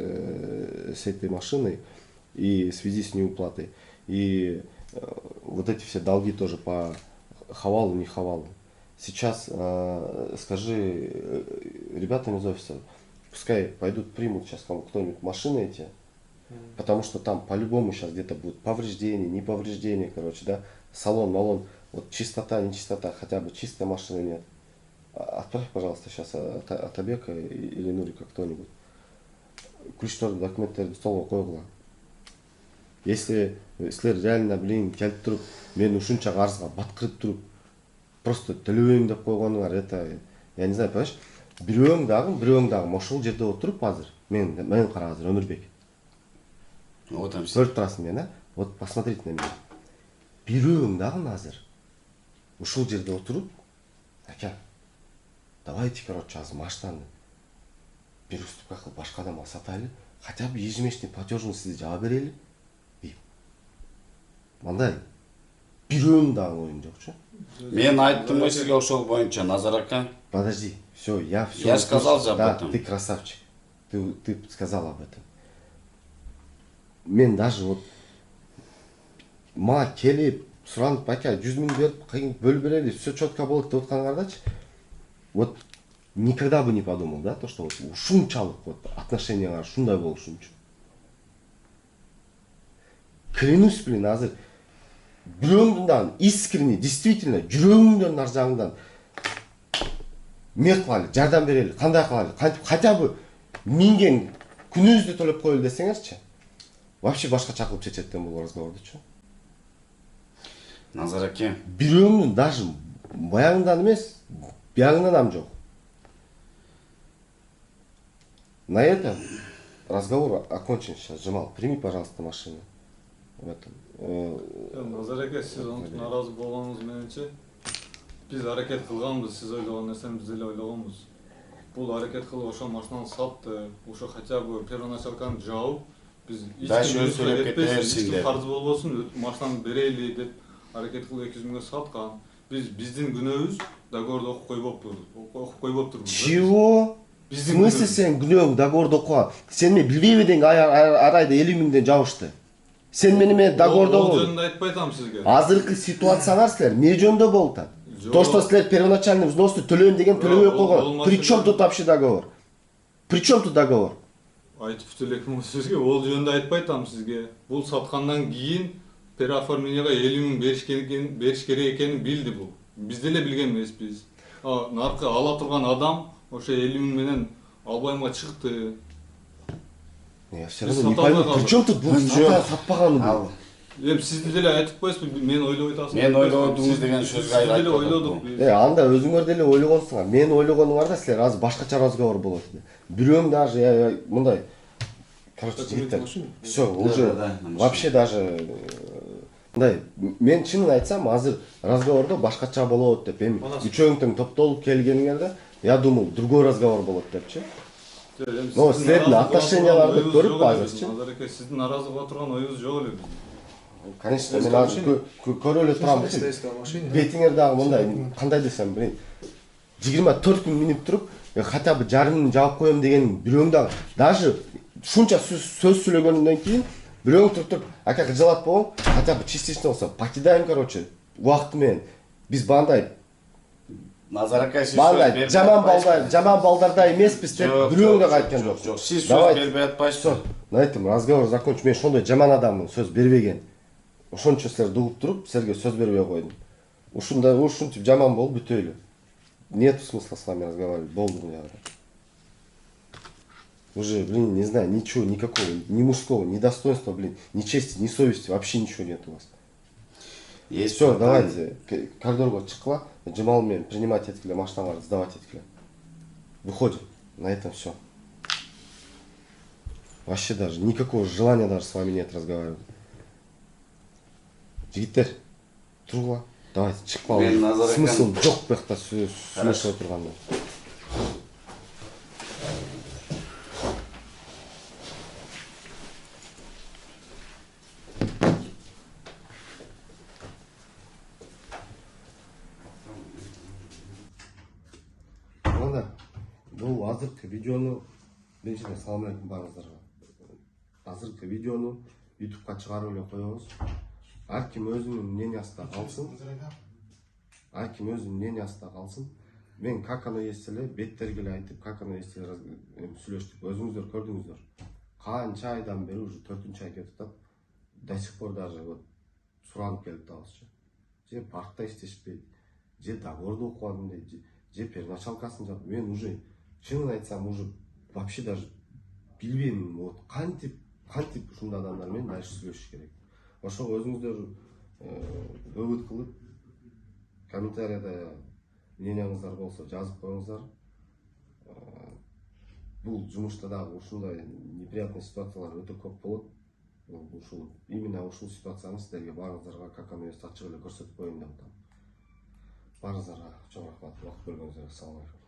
этой машиной и в связи с неуплатой. И вот эти все долги тоже по хавалу, не хавалу. Сейчас скажи ребятам из офиса, пускай пойдут примут сейчас кто-нибудь машины эти, потому что там по-любому сейчас где-то будут повреждения, не повреждения, короче, да, салон, малон, вот чистота, не чистота, хотя бы чистой машины нет. Отправь, пожалуйста, сейчас Атабека или Нурика кто-нибудь. Күчтөрдү документтерди столго койгула. Если силер реально, келип туруп, мен ушунча карызга баткырып туруп, просто төлөбөйм деп койгонуңар, это, я не знаю, понимаешь? Бирөөң дагы ошол жерде отуруп азыр, мен кара азыр Өмүрбек. Вот там Көрүп турасың мени, вот посмотрите на меня. Бирөөң дагы азыр ушул жерде отуруп, ака, давайте, короче, азыр машинаны бир уступка кылып башка адамга сатайлы, хотя бы ежемесячный платежыңызды жаба берели дейм. Мындай бирөөң дагы оюн жокчу. Мен айттым го сизге ошол боюнча, Назар ака. Подожди, все, я все. Я сказал же об да, этом. Ты красавчик. Ты сказал об этом. Мен даже вот мага келип суранып, ака 100 000 берип, бөлүп берели, все четко болот деп атканыңардачы. Вот никогда бы не подумал, да, то, что вот ушунчалык вот отношенияңар ушундай болушу үчүн. Клянусь, азыр бирөөңдүн дагы искренне, действительно, жүрөгүңдөн ар жагыңдан эмне кылалы, жардам берели, кандай кылалы, кантип хотя бы минген күнүбүздү төлөп коелу десеңерчи. Вообще башкача кылып чечеттен бул разговордучу. Назар аке. Бирөөңдүн даже баягындан эмес, биягынан ам жок. На этом разговор окончен сейчас. Жамал, прими, пожалуйста, машину. В этом. Назар аке, сиз онтип нааразы болгонуңуз мененчи биз аракет кылганбыз, сиз ойлогон нерсени биз деле ойлогонбуз. Бул аракет кылып ошол машинаны сатты, ошо хотя бы первоначалканы жаап, биз Дальше өз төлөп кетерсиң деп. карыз болбосун, машинаны берели деп аракет кылып 200 000 саткан. Биздин күнөөбүз договорду окуп койбоптурбуз. Чего? В смысле сен күнөөң договорду окуган? Сен мен билбейби дең арайда 50 000 жабышты. Сен менен договорду Ол жөнүндө айтпай атам сизге. Азыркы ситуациялар силер эмне жөнүндө болуп атат? То, что силер первоначальный взносту төлөйм деген төлөбөй койгон. При чем тут вообще договор? При чем тут договор? Айтып элекмин сизге, ол жөнүндө айтпай атам сизге. Бул саткандан кийин переоформленияга 50 000 бериш керек экенин билди бул. Биз деле билген эмеспиз. Наркы ала турган адам ошо 50 000 менен албайымга чыкты. Я все равно не пойму, при чем тут бул сатпаганы бул? Эми сизди деле айтып коесузбу, мен ойлобой атасың. Мен ойлодуңуз деген сөзгө айтып деле ойлодук. Анда өзүңөр деле ойлогонсуңар. Мен ойлогонуңарда силер азыр башкача разговор болот. Бирөөң даже мындай. Короче, жигиттер. Все, уже вообще даже мындай, мен чынын айтсам, азыр разговордо башкача болот деп, эми үчөөң тең топтолуп келгениңерде, я думал, другой разговор болот депчи. Но силердин отношенияларды көрүп азырчы. Назареке, сиздин наразы боло турган оюңуз жок эле биздин. Конечно, мен азыр көрүп эле турам. Бетиңер дагы мындай, кандай десем, блин, 24 күн минип туруп, хотя бы жарымын жаап коем деген бирөөң дагы даже шунча сөз сүйлөгөндөн кийин бирөөң туруп, ака кыжалат болом, хотя бы частично болсо покидаем, короче, убакыт менен. Биз бандай Назареке сиз бандай жаман балдардай эмеспиз деп бирөөң дагы айткан жок. Жок, сиз сөз бербей атпайсызбы? На этом разговор закончу. Мен ошондой жаман адаммын, сөз бербеген. Ошончо силер дугуп туруп, силерге сөз бербей койдум. Ушинтип жаман болуп бүтөйлү. Нет смысла с вами разговаривать. Болду мне. Уже, блин, не знаю, ничего, никакого, ни мужского, ни достоинства, блин, ни чести, ни совести, вообще ничего нет у вас. Есть. Все, давайте, коридорга чыккыла, Джамал мен принимать эткиле, машинаңарды сдавать эткиле. Выходим. На этом все. Вообще даже никакого желания даже с вами нет разговаривать. Жигиттер, тургула. Давайте, чыкпалы. Смысл жок бuyакта сүйлөшүп отурганда. Мына бул азыркы видеону биринчиден салам алейкум баарыңыздарга. Азыркы видеону YouTube'га чыгарып эле коебуз. Ар ким өзүнүн мнениясында калсын. Ар ким өзүнүн мнениясында калсын. Мен как оно есть эле беттерге эле айтып, как оно есть эле сүйлөштүк. Өзүңүздөр көрдүңүздөр. Канча айдан бери уже 4-ай кетип атат. До сих пор даже вот суранып келип атабызчы. Же паркта иштешпейт, же договорду окубадым дейт, же переначалкасын жап. Мен уже чынын айтсам уже вообще даже билбейм, вот кантип ушундай адамдар менен дальше сүйлөшүш керек. Ошого өзүңүздөр өбүт кылып, комментарийда мненияңыздар болсо жазып коюңуздар. Бул жумушта дагы ушундай неприятный ситуациялар өтө көп болот. Ушул именно ушул ситуацияны силерге баарыңыздарга как оно есть ачык эле көрсөтүп коеюн деп атам. Баарыңыздарга чоң рахмат, убакыт бергениңизге. Ассалам алейкум.